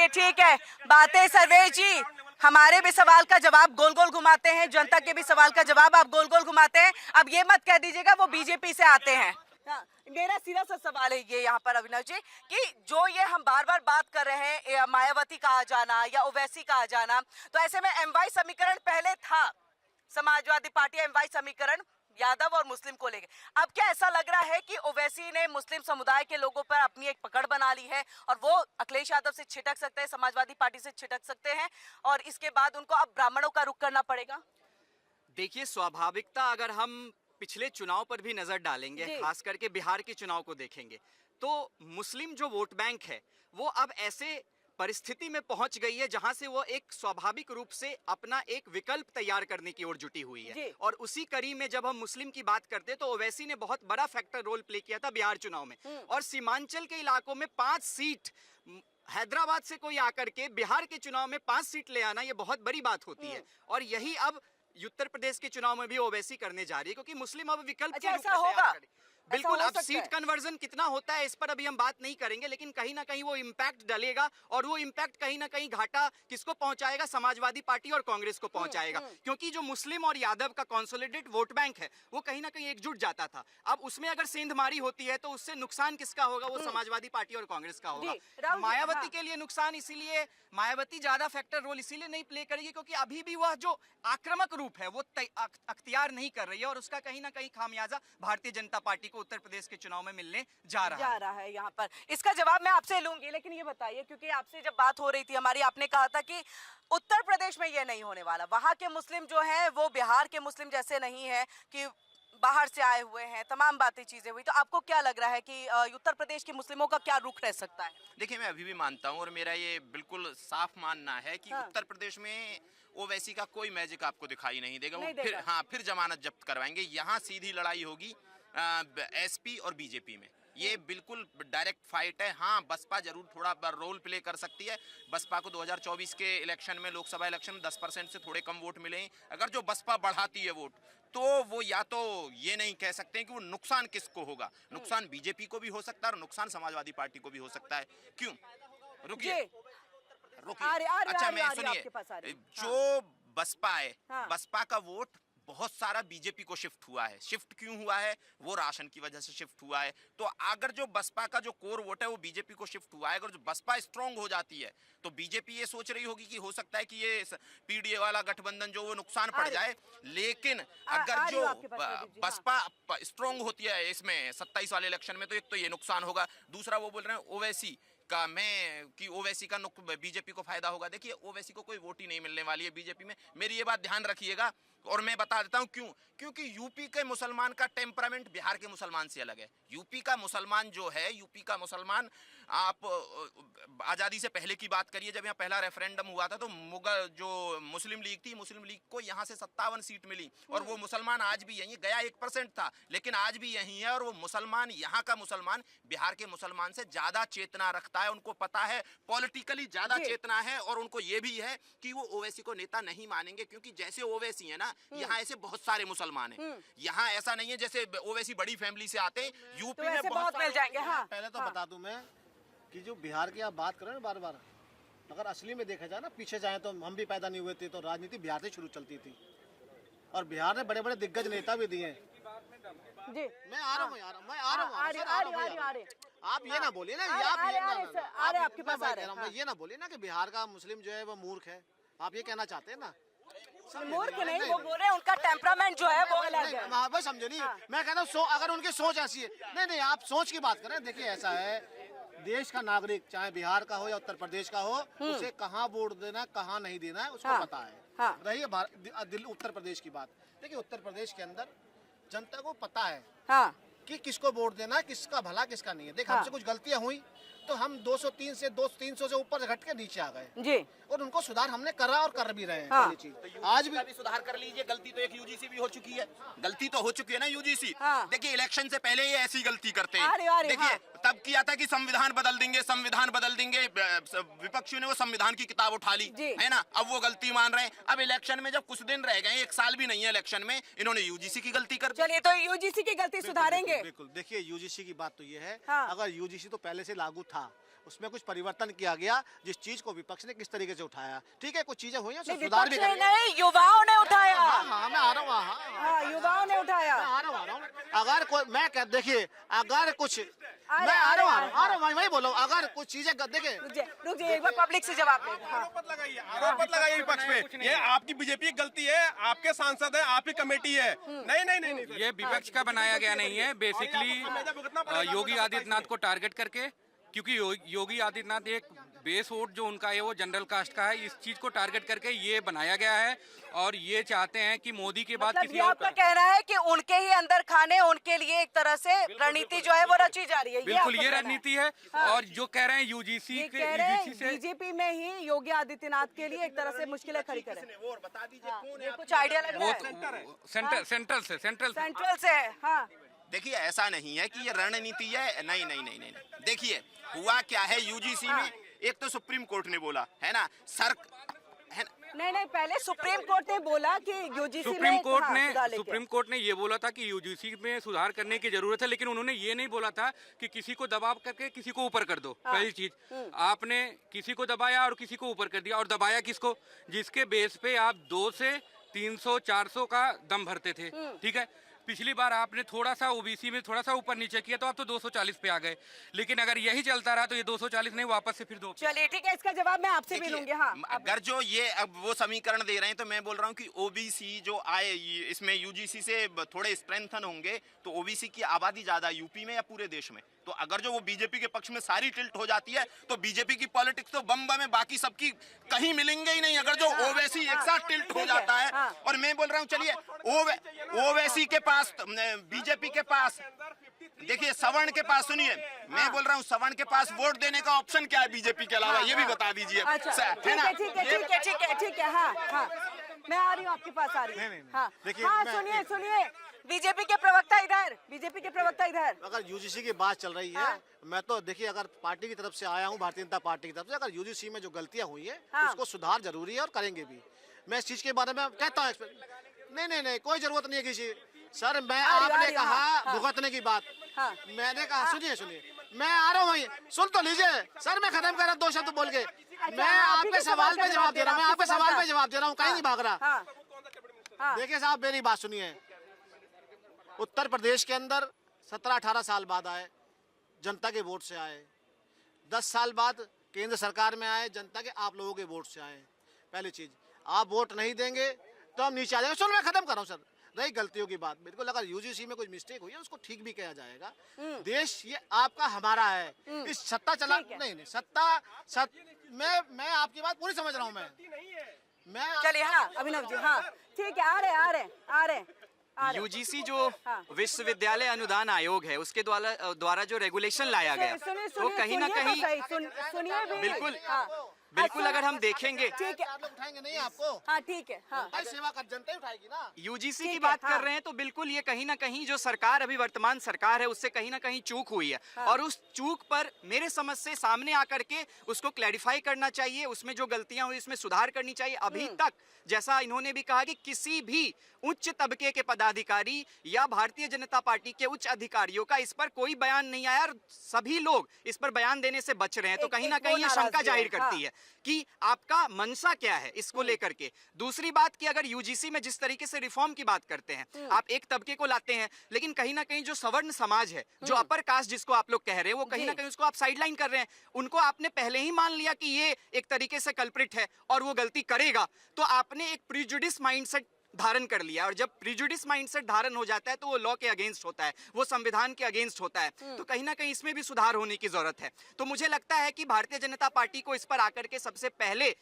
Speaker 1: ठीक है, बातें सर्वेश जी, हमारे भी सवाल का जवाब गोल गोल घुमाते हैं, जनता के भी सवाल का जवाब आप गोल गोल घुमाते हैं। अब ये मत कह दीजिएगा वो बीजेपी से आते हैं। हाँ, मेरा सीधा सा सवाल है ये यहाँ पर अभिनव जी, कि जो ये हम बार बार बात कर रहे हैं मायावती का आ जाना या ओवैसी का आ जाना, तो ऐसे में एमवाई समीकरण पहले था, समाजवादी पार्टी एमवाई समीकरण यादव और मुस्लिम को लेकर। अब क्या ऐसा लग रहा है कि ओवैसी ने मुस्लिम समुदाय के लोगों पर अपनी एक पकड़ बना ली है और वो अखिलेश यादव से छिटक सकते हैं, समाजवादी पार्टी से छिटक सकते हैं, और इसके बाद उनको अब ब्राह्मणों का रुख करना पड़ेगा?
Speaker 12: देखिए, स्वाभाविकता अगर हम पिछले चुनाव पर भी नजर डालेंगे, खास करके बिहार के चुनाव को देखेंगे, तो मुस्लिम जो वोट बैंक है वो अब ऐसे परिस्थिति में पहुंच गई है जहां से वो एक स्वाभाविक रूप से अपना एक विकल्प तैयार करने की ओर जुटी हुई है। और उसी कड़ी में जब हम मुस्लिम की बात करते हैं तो ओवैसी ने बहुत बड़ा फैक्टर रोल प्ले किया था बिहार चुनाव में, और सीमांचल के इलाकों में 5 सीट हैदराबाद से कोई आकर के बिहार के चुनाव में 5 सीट ले आना, ये बहुत बड़ी बात होती है। और यही अब उत्तर प्रदेश के चुनाव में भी ओवैसी करने जा रही है, क्योंकि मुस्लिम अब विकल्प के रूप में होगा। बिल्कुल, अब सीट कन्वर्जन कितना होता है इस पर अभी हम बात नहीं करेंगे, लेकिन कहीं ना कहीं वो इम्पैक्ट डलेगा, और वो इम्पैक्ट कहीं ना कहीं घाटा किसको पहुंचाएगा? समाजवादी पार्टी और कांग्रेस को पहुंचाएगा, क्योंकि जो मुस्लिम और यादव का कंसोलिडेट वोट बैंक है वो कहीं ना कहीं एकजुट जाता था। अब उसमें अगर सेंधमारी होती है तो उससे नुकसान किसका होगा? वो समाजवादी पार्टी और कांग्रेस का होगा। मायावती के लिए नुकसान, इसीलिए मायावती ज्यादा फैक्टर रोल इसीलिए नहीं प्ले करेगी क्योंकि अभी भी वह जो आक्रामक रूप है वो अख्तियार नहीं कर रही है, और उसका कहीं ना कहीं खामियाजा भारतीय जनता पार्टी को उत्तर प्रदेश के चुनाव में मिलने जा रहा है यहाँ पर।
Speaker 1: इसका जवाब मैं आपसे लूंगी, लेकिन ये बताइए, क्योंकि आपसे जब बात हो रही थी हमारी, आपने कहा था कि उत्तर प्रदेश में ये नहीं होने वाला, वहां के मुस्लिम जो हैं वो बिहार के मुस्लिम जैसे नहीं है कि बाहर से आए हुए हैं, तमाम बातें चीजें हुई, तो आपको क्या लग रहा है कि उत्तर प्रदेश के मुस्लिमों का क्या रुख रह सकता है?
Speaker 11: देखिए, मैं अभी भी मानता हूँ और मेरा ये बिल्कुल साफ मानना है कि उत्तर प्रदेश में ओवैसी का कोई मैजिक आपको दिखाई नहीं देगा। वो फिर जमानत जब्त करवाएंगे। यहाँ सीधी लड़ाई होगी एसपी और बीजेपी में। ये बिल्कुल डायरेक्ट फाइट है। हाँ, बसपा जरूर थोड़ा रोल प्ले कर सकती है। बसपा को 2024 के इलेक्शन में, लोकसभा इलेक्शन में 10% से थोड़े कम वोट मिले। अगर जो बसपा बढ़ाती है वोट, तो वो या तो ये नहीं कह सकते हैं कि वो नुकसान किसको होगा। नुकसान बीजेपी को भी हो सकता है और नुकसान समाजवादी पार्टी को भी हो सकता है। क्यों? रुकिए। अच्छा, मैं सुनिए, जो बसपा है, बसपा का वोट बहुत सारा बीजेपी को शिफ्ट हुआ है। शिफ्ट क्यों हुआ है? वो राशन की वजह से शिफ्ट हुआ है। तो अगर जो बसपा का जो कोर वोट है वो बीजेपी को शिफ्ट हुआ है, अगर जो बसपा स्ट्रांग हो जाती है तो बीजेपी ये सोच रही होगी कि हो सकता है कि ये पीडीए वाला गठबंधन जो वो नुकसान पड़ जाए। लेकिन अगर जो बसपा स्ट्रांग होती है इसमें 27 वाले इलेक्शन में, तो एक तो ये नुकसान होगा। दूसरा, वो बोल रहे हैं ओवैसी का कि ओवैसी का बीजेपी को फायदा होगा। देखिए, ओवैसी को कोई वोट ही नहीं मिलने वाली है बीजेपी में। मेरी ये बात ध्यान रखिएगा और मैं बता देता हूं क्यों। क्योंकि यूपी के मुसलमान का टेम्परामेंट बिहार के मुसलमान से अलग है। यूपी का मुसलमान जो है, यूपी का मुसलमान, आप आज़ादी से पहले की बात करिए, जब यहाँ पहला रेफरेंडम हुआ था तो मुगल जो मुस्लिम लीग थी, मुस्लिम लीग को यहाँ से 57 सीट मिली और वो मुसलमान आज भी यहीं, गया 1% था लेकिन आज भी यहीं है। और वो मुसलमान, यहाँ का मुसलमान बिहार के मुसलमान से ज्यादा चेतना रखता है। उनको पता है, पॉलिटिकली ज्यादा चेतना है और उनको ये भी है कि वो ओवैसी को नेता नहीं मानेंगे। क्योंकि जैसे ओवैसी है ना, यहाँ ऐसे बहुत सारे मुसलमान हैं। यहाँ ऐसा नहीं है जैसे ओवैसी बड़ी फैमिली से आते हैं, यूपी में बहुत
Speaker 1: मिल जाएंगे। हाँ,
Speaker 9: पहले तो बता दूं मैं कि जो बिहार की आप बात कर रहे हैं बार बार, अगर असली में देखा जाए ना, पीछे जाए तो हम भी पैदा नहीं हुए थे, तो राजनीति बिहार से शुरू चलती थी और बिहार ने बड़े बड़े दिग्गज नेता भी दिए हैं।
Speaker 1: जी,
Speaker 9: मैं आ रहा हूँ यार, मैं आ रहा हूँ। आप ये ना बोलिए ना,
Speaker 1: आपके पास आ रहे हैं।
Speaker 9: मैं ये ना बोलिए ना कि बिहार का मुस्लिम जो है वो मूर्ख है। आप ये कहना चाहते हैं ना?
Speaker 1: मूर्ख नहीं, वो बोल रहे हैं उनका टेम्परामेंट जो है वो अलग है।
Speaker 9: बस समझे नहीं। मैं कहता हूँ अगर उनकी सोच ऐसी है, नहीं, आप सोच की बात करें। देखिए, ऐसा है, देश का नागरिक चाहे बिहार का हो या उत्तर प्रदेश का हो, उसे कहाँ वोट देना, कहाँ नहीं देना है उसको पता है। रही उत्तर प्रदेश की बात, देखिए उत्तर प्रदेश के अंदर जनता को पता है कि किसको वोट देना है, किसका भला किसका नहीं है। देख, हमसे कुछ गलतियां हुई तो हम 203 से 300 से ऊपर घट के नीचे आ गए
Speaker 1: जी,
Speaker 9: और उनको सुधार हमने करा और कर भी रहे हैं। चीज आज भी
Speaker 11: सुधार कर लीजिए। गलती तो एक यूजीसी भी हो चुकी है, गलती तो हो चुकी है ना यूजीसी। देखिए, इलेक्शन से पहले ये ऐसी गलती करते हैं। देखिए, तब किया था कि संविधान बदल देंगे, संविधान बदल देंगे। विपक्षियों ने वो संविधान की किताब उठा ली है ना, अब वो गलती मान रहे हैं। अब इलेक्शन में जब कुछ दिन रह गए, 1 साल भी नहीं है इलेक्शन में, इन्होंने यूजीसी की गलती कर दी।
Speaker 1: चलिए, तो यूजीसी की गलती सुधारेंगे।
Speaker 9: बिल्कुल। देखिए, यूजीसी की बात तो ये है, अगर यूजीसी तो पहले से लागू था, उसमें कुछ परिवर्तन किया गया, जिस चीज को विपक्ष ने किस तरीके से उठाया, ठीक है, कुछ चीजें हुई हैं, सुधार भी
Speaker 1: नहीं, युवाओं ने उठाया।
Speaker 9: मैं आ रहा हूँ।
Speaker 1: युवाओं ने उठाया।
Speaker 9: आ रहा हूँ। अगर कोई, मैं देखिए, अगर कुछ, मैं आ रहा हूँ, वही बोलो, अगर कुछ चीजें देखिए,
Speaker 1: रुक जाइए, एक बार पब्लिक से जवाब दें।
Speaker 13: आरोप मत लगाइए विपक्ष पे। ये आपकी बीजेपी की गलती है, आपके सांसद है, आपकी कमेटी है। नहीं,
Speaker 2: ये विपक्ष का बनाया गया नहीं है। बेसिकली योगी आदित्यनाथ को टारगेट करके, क्योंकि योगी आदित्यनाथ एक बेस वोट जो उनका है वो जनरल कास्ट का है, इस चीज को टारगेट करके ये बनाया गया है और ये चाहते हैं कि मोदी के बाद किसी और
Speaker 1: आपका कहना है कि उनके ही अंदर खाने, उनके लिए एक तरह से रणनीति जो है वो रची जा रही है।
Speaker 2: बिल्कुल, ये रणनीति है। और जो कह रहे हैं यूजीसी से,
Speaker 1: बीजेपी में ही योगी आदित्यनाथ के लिए एक तरह से मुश्किलें खड़ी करें।
Speaker 11: बता दीजिए,
Speaker 1: कुछ आइडिया लग रहा है?
Speaker 2: सेंट्रल
Speaker 1: से। हाँ,
Speaker 11: देखिए, ऐसा नहीं है कि ये रणनीति है। नहीं। देखिए, हुआ क्या है यूजीसी में, एक तो सुप्रीम कोर्ट ने बोला है ना,
Speaker 1: नहीं, पहले सुप्रीम कोर्ट ने बोला कि यूजीसी
Speaker 2: सुप्रीम कोर्ट ने ये बोला था कि यूजीसी में सुधार करने की जरूरत है, लेकिन उन्होंने ये नहीं बोला था कि किसी को दबाव करके किसी को ऊपर कर दो। पहली चीज, आपने किसी को दबाया और किसी को ऊपर कर दिया। और दबाया किसको? जिसके बेस पे आप 2 से 300 400 का दम भरते थे, ठीक है। पिछली बार आपने थोड़ा सा ओबीसी में थोड़ा सा ऊपर नीचे किया तो आप तो 240 पे आ गए। लेकिन अगर यही चलता रहा तो ये 240 नहीं, वापस से फिर 2।
Speaker 1: चलिए, ठीक है, इसका जवाब मैं आपसे भी लूंगी। हाँ,
Speaker 11: अगर जो ये अब वो समीकरण दे रहे हैं तो मैं बोल रहा हूँ कि ओबीसी जो आए, इसमें यूजीसी से थोड़े स्ट्रेंथन होंगे तो ओबीसी की आबादी ज्यादा यूपी में या पूरे देश में, तो अगर जो वो बीजेपी के पक्ष में सारी टिल्ट हो जाती है तो बीजेपी की पॉलिटिक्स तो बम में बाकी सबकी कहीं मिलेंगे ही नहीं। अगर जो ओवैसी एक साथ टिल्ट हो जाता है, और मैं बोल रहा हूँ, चलिए, ओवैसी के पास पास, बीजेपी के पास, देखिए सवर्ण के पास, सुनिए मैं बोल रहा हूँ, सवर्ण के पास वोट देने का ऑप्शन क्या है बीजेपी के अलावा, ये भी बता दीजिए।
Speaker 1: अच्छा ठीक है हाँ मैं आ रही हूँ आपके पास, आ रही हूँ। हाँ सुनिए बीजेपी के प्रवक्ता इधर।
Speaker 9: अगर यूजीसी की बात चल रही है, मैं तो देखिए अगर पार्टी की तरफ से आया हूँ, भारतीय जनता पार्टी की तरफ से, अगर यूजीसी में जो गलतियां हुई है उसको सुधार जरूरी है और करेंगे भी। मैं इस चीज के बारे में कहता हूँ, नहीं कोई जरूरत नहीं है किसी, सर मैं आपने कहा भुगतने की बात, मैंने कहा सुनिए मैं आ रहा हूँ वहीं, सुन तो लीजिए सर, मैं खत्म कर रहा हूँ 2 शब्द बोल के। मैं आपके सवाल पे जवाब दे रहा हूँ, कहीं नहीं भाग रहा। देखिए साहब मेरी बात सुनिए, उत्तर प्रदेश के अंदर 17-18 साल बाद आए, जनता के वोट से आए, 10 साल बाद केंद्र सरकार में आए, जनता के आप लोगों के वोट से आए। पहली चीज, आप वोट नहीं देंगे तो हम नीचे आ जाएंगे। चलो मैं खत्म कर रहा हूँ सर, रही गलतियों की बात, बिल्कुल अगर यूजीसी में कोई मिस्टेक हुई है उसको ठीक भी किया जाएगा। देश ये आपका हमारा है, इस सत्ता चला नहीं सत्ता मैं आपकी बात पूरी समझ रहा हूँ। मैं
Speaker 1: चलिए हाँ अभिनव जी, हाँ ठीक है, आ रहे
Speaker 12: यूजीसी जो विश्वविद्यालय अनुदान आयोग है उसके द्वारा जो रेगुलेशन लाया गया, तो कहीं ना कहीं बिल्कुल अगर हम देखेंगे,
Speaker 1: ठीक है
Speaker 9: आप लोग उठाएंगे नहीं आपको,
Speaker 1: हाँ ठीक है हाँ
Speaker 9: सेवा कर जनता ही उठाएगी ना।
Speaker 12: यूजीसी की बात कर रहे हैं तो बिल्कुल ये कहीं ना कहीं जो सरकार अभी वर्तमान सरकार है उससे कहीं ना कहीं चूक हुई है, और उस चूक पर मेरे समझ से सामने आकर के उसको क्लैरिफाई करना चाहिए, उसमें जो गलतियां हुई उसमें सुधार करनी चाहिए। अभी तक जैसा इन्होंने भी कहा कि किसी भी उच्च तबके के पदाधिकारी या भारतीय जनता पार्टी के उच्च अधिकारियों का इस पर कोई बयान नहीं आया, और सभी लोग इस पर बयान देने से बच रहे हैं, तो कहीं ना कहीं ये शंका जाहिर करती है कि आपका मनसा क्या है इसको लेकर के। दूसरी बात कि अगर यूजीसी में जिस तरीके से रिफॉर्म की बात करते हैं, आप एक तबके को लाते हैं, लेकिन कहीं ना कहीं जो सवर्ण समाज है, जो अपर कास्ट जिसको आप लोग कह रहे हैं, वो कहीं ना कहीं उसको आप साइडलाइन कर रहे हैं। उनको आपने पहले ही मान लिया कि ये एक तरीके से कल्प्रिट है और वो गलती करेगा, तो आपने एक प्रीजुडिस माइंडसेट धारण कर लिया, और जब प्रीजुडिस माइंडसेट धारण हो जाता है तो वो लॉ के अगेंस्ट होता है, वो संविधान के अगेंस्ट होता है, तो कहीं ना कहीं इसमें भी सुधार होने की जरूरत है। तो मुझे लगता है कि भारतीय जनता पार्टी को इस पर आकर के सबसे पहले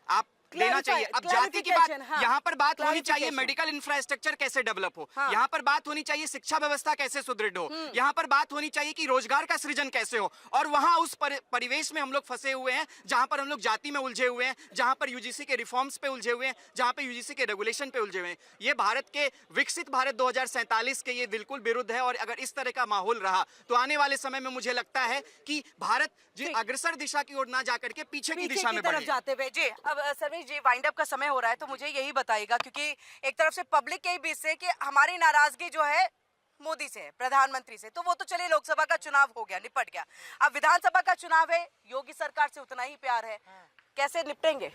Speaker 12: आप लेना चाहिए। अब जाति की बात, यहाँ पर बात होनी चाहिए मेडिकल इंफ्रास्ट्रक्चर कैसे डेवलप हो, यहाँ पर बात होनी चाहिए शिक्षा व्यवस्था कैसे सुदृढ़ हो, यहाँ पर बात होनी चाहिए कि रोजगार का सृजन कैसे हो, और वहाँ उस परिवेश में हम लोग फंसे हुए हैं जहाँ पर हम लोग जाति में उलझे हुए हैं, जहाँ पर यूजीसी के रिफॉर्म्स पे उलझे हुए हैं, जहाँ पे यूजीसी के रेगुलेशन पे उलझे हुए हैं। ये भारत के विकसित भारत 2047 के ये बिल्कुल विरुद्ध है, और अगर इस तरह का माहौल रहा तो आने वाले समय में मुझे लगता है कि भारत जो अग्रसर दिशा की ओर ना जाकर के पीछे की दिशा में बढ़े।
Speaker 1: जाते हुए जी, अब सर्वेश जी वाइंड अप का समय हो रहा है, तो मुझे यही बताइएगा, क्योंकि एक तरफ से पब्लिक के बीच से कि हमारी नाराजगी जो है मोदी से है, प्रधानमंत्री से, तो वो तो चलिए लोकसभा का चुनाव हो गया, निपट गया। अब विधानसभा का चुनाव है, योगी सरकार से उतना ही प्यार है, कैसे निपटेंगे?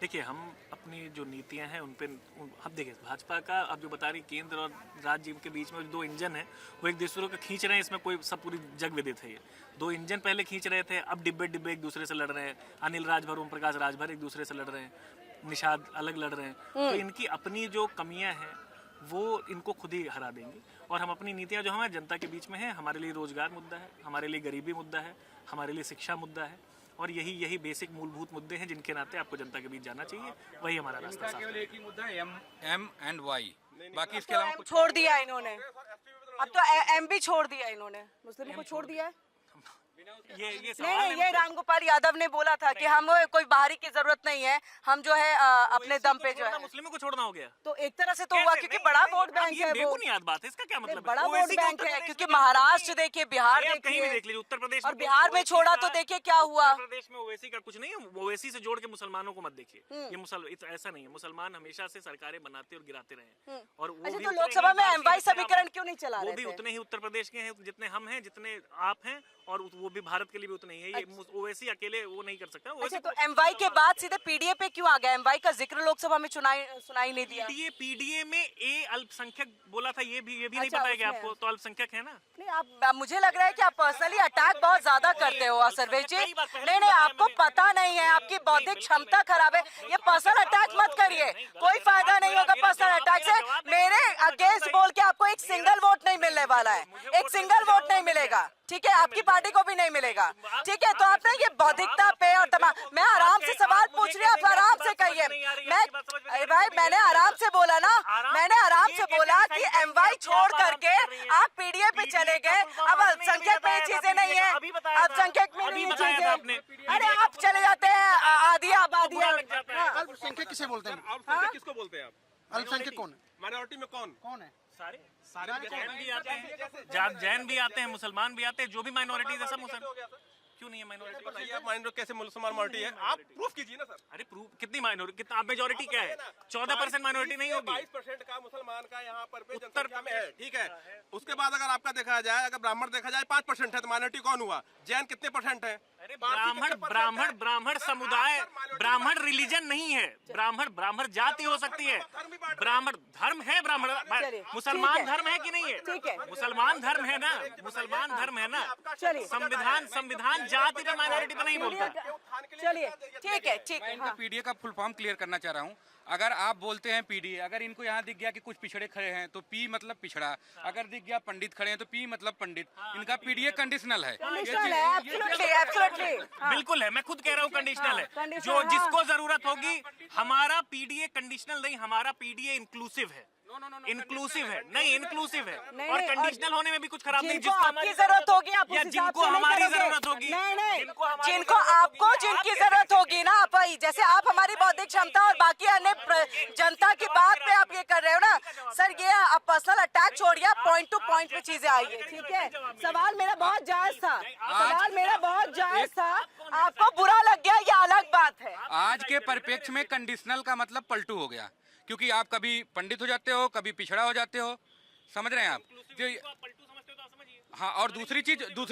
Speaker 10: देखिए हम अपनी जो नीतियां हैं उन पे अब देखिए भाजपा का अब जो बता रही केंद्र और राज्य के बीच में 2 इंजन है, वो एक दूसरे को खींच रहे हैं, इसमें कोई सब पूरी जग विदित है। ये 2 इंजन पहले खींच रहे थे, अब डिब्बे एक दूसरे से लड़ रहे हैं, अनिल राजभर ओम प्रकाश राजभर एक दूसरे से लड़ रहे हैं, निषाद अलग लड़ रहे हैं। तो इनकी अपनी जो कमियां हैं वो इनको खुद ही हरा देंगी, और हम अपनी नीतियां जो हमारे जनता के बीच में है, हमारे लिए रोजगार मुद्दा है, हमारे लिए गरीबी मुद्दा है, हमारे लिए शिक्षा मुद्दा है, और यही बेसिक मूलभूत मुद्दे हैं जिनके नाते आपको जनता के बीच जाना चाहिए, वही हमारा रास्ता साफ है।
Speaker 2: केवल एक ही मुद्दा है, एम एंड वाई, बाकी इसके अलावा कुछ
Speaker 1: छोड़ दिया इन्होंने, अब तो एम भी छोड़ दिया इन्होंने, मुस्लिम को छोड़ दिया है। नहीं, ये रामगोपाल यादव ने बोला था कि हम कोई बाहरी की जरूरत नहीं है, हम जो है अपने दम पे जो है।
Speaker 10: मुस्लिमों को छोड़ना हो गया
Speaker 1: तो एक तरह से तो हुआ, क्योंकि बड़ा वोट बैंक है, वो
Speaker 10: बुनियाद बात है, इसका क्या मतलब है?
Speaker 1: बड़ा वोट बैंक है, क्योंकि महाराष्ट्र देखिए, बिहार
Speaker 10: कहीं भी
Speaker 1: देखिए,
Speaker 10: देख लीजिए, उत्तर प्रदेश
Speaker 1: और बिहार में छोड़ा तो देखिए क्या हुआ।
Speaker 10: उत्तर प्रदेश में ओवैसी का कुछ नहीं है, ओवैसी से जोड़ के मुसलमानों को मत देखिए, ये ऐसा नहीं है। मुसलमान हमेशा से सरकारें बनाते और गिराते रहे हैं, और
Speaker 1: अच्छा, तो लोकसभा में एमवाई समीकरण क्यों नहीं चला रहे थे?
Speaker 10: वो भी उतने ही उत्तर प्रदेश के हैं जितने हम हैं, जितने आप हैं, और वो भी भारत के लिए भी उतने ही है। ये ओवैसी अकेले वो नहीं कर सकता।
Speaker 1: अच्छा, तो एमवाई के बाद सीधे पीडीए पे क्यों आ गया? एमवाई का जिक्र लोकसभा में सुनाई नहीं दिया।
Speaker 10: पीडीए में ए अल्पसंख्यक बोला था, ये भी नहीं पता है आपको? तो अल्पसंख्यक है ना।
Speaker 1: नहीं, आप मुझे लग रहा है कि आप पर्सनली अटैक बहुत ज्यादा करते हो सर्वेश जी। नहीं, आपको पता नहीं है, आपकी बौद्धिक क्षमता खराब है। ये पर्सनल अटैक मत करिए, कोई फायदा नहीं होगा पर्सनल अटैक से। मेरे अगेंस्ट बोल के आपको एक सिंगल वोट नहीं मिलने वाला है, एक सिंगल वोट नहीं मिलेगा, ठीक है? आपकी पार्टी को भी नहीं मिलेगा, ठीक है? तो आपने ये बौद्धिकता पे और मैं आराम से सवाल पूछ रही है, आप आराम से कहिए। मैं भाई मैंने आराम से बोला ना, मैंने आराम से बोला कि MY छोड़ करके आप PDA पे चले गए। अब अल्पसंख्यक में ये चीजें नहीं है, अल्पसंख्यक में नहीं चीजें। अरे आप चले जाते हैं आधी आबादी।
Speaker 9: अल्पसंख्यक किसे बोलते हैं?
Speaker 13: अल्पसंख्यक किसको बोलते हैं आप?
Speaker 9: अल्पसंख्यक कौन है?
Speaker 13: माइनॉरिटी में कौन है?
Speaker 10: सारे जैन भी आते हैं, जैन भी आते हैं, मुसलमान भी आते हैं, जो भी माइनॉरिटीज है सब मुसलमान। क्यों नहीं है माइनॉरिटी?
Speaker 13: बताइए आप माइनॉरिटी कैसे मुसलमान माइनॉरिटी है? आप प्रूफ कीजिए ना सर।
Speaker 10: अरे प्रूफ कितनी माइनॉरिटी, कितना आप मेजोरिटी क्या है? 14% माइनॉरिटी नहीं होगी।
Speaker 13: 22% का मुसलमान का यहाँ पर जनसंख्या में है, ठीक है। उसके बाद अगर आपका देखा जाए, अगर ब्राह्मण देखा जाए 5% है, तो माइनॉरिटी कौन हुआ? जैन कितने % है?
Speaker 10: अरे ब्राह्मण समुदाय, ब्राह्मण रिलीजन नहीं है। ब्राह्मण जाति हो सकती है, ब्राह्मण धर्म है। ब्राह्मण मुसलमान धर्म है कि नहीं है?
Speaker 1: ठीक है,
Speaker 10: मुसलमान धर्म है ना, मुसलमान धर्म है ना। संविधान जाति पे माइनॉरिटी पे नहीं बोलता।
Speaker 1: चलिए ठीक है, ठीक है।
Speaker 2: इनका PDA का फुल फॉर्म क्लियर करना चाह रहा हूँ। अगर आप बोलते हैं PDA, अगर इनको यहाँ दिख गया कि कुछ पिछड़े खड़े हैं तो P मतलब पिछड़ा, अगर दिख गया पंडित खड़े हैं तो P मतलब पंडित। इनका PDA कंडीशनल है।
Speaker 10: बिल्कुल है, मैं खुद कह रहा हूँ कंडीशनल है। जो जिसको जरूरत होगी, हमारा PDA कंडीशनल नहीं, हमारा PDA इंक्लूसिव है। इंक्लूसिव है, नहीं इंक्लूसिव है। और कंडीशनल होने में भी कुछ खराब नहीं।
Speaker 1: जिनको आपकी जरूरत होगी आप
Speaker 10: या जिनको हमारी जरूरत होगी,
Speaker 1: जिनको आपको जिनकी जरूरत होगी ना आप, जैसे आप हमारी बौद्धिक क्षमता और बाकी अन्य जनता की बात पे आप ये कर रहे हो ना सर, ये आप पर्सनल अटैक छोड़िए, पॉइंट टू पॉइंट पे चीजें आइए, ठीक है। सवाल मेरा बहुत जायज था, सवाल मेरा बहुत जायज था, आपको बुरा लग गया ये अलग बात है।
Speaker 2: आज के परिप्रेक्ष्य में कंडीशनल का मतलब पलटू हो गया, क्योंकि आप कभी पंडित हो जाते हो, कभी पिछड़ा हो जाते हो, समझ रहे हैं आप जो। हाँ, और दूसरी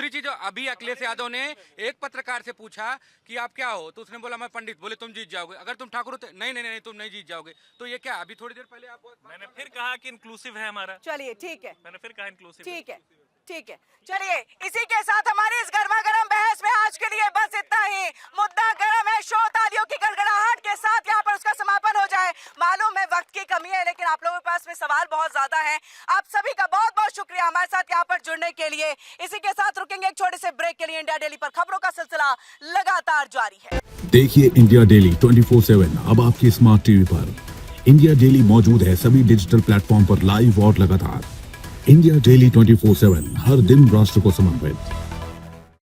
Speaker 2: चीज अभी अखिलेश यादव ने एक पत्रकार से पूछा कि आप क्या हो, तो उसने बोला मैं पंडित। बोले तुम जीत जाओगे, अगर तुम ठाकुर होते। नहीं तुम नहीं जीत जाओगे। तो ये क्या, अभी थोड़ी देर पहले आप,
Speaker 10: मैंने फिर कहा कि इंक्लूसिव है हमारा।
Speaker 1: चलिए ठीक है,
Speaker 10: मैंने फिर कहा इंक्लूसिव।
Speaker 1: ठीक है, ठीक है। चलिए इसी के साथ हमारी इस गर्मा गर्म बहस में आज के लिए बस इतना ही। मुद्दा गर्म है, शो तालियों की गड़गड़ाहट के साथ यहाँ पर उसका समापन हो जाए। मालूम है वक्त की कमी है, लेकिन आप लोगों के पास में सवाल बहुत ज्यादा है। आप सभी का बहुत बहुत शुक्रिया हमारे साथ यहाँ पर जुड़ने के लिए। इसी के साथ रुकेंगे एक छोटे से ब्रेक के लिए। इंडिया डेली पर खबरों का सिलसिला लगातार जारी है।
Speaker 14: देखिए इंडिया डेली 24/7 अब आपकी स्मार्ट टीवी पर। इंडिया डेली मौजूद है सभी डिजिटल प्लेटफॉर्म पर लाइव और लगातार। इंडिया डेली 24/7 हर दिन राष्ट्र को समर्पित।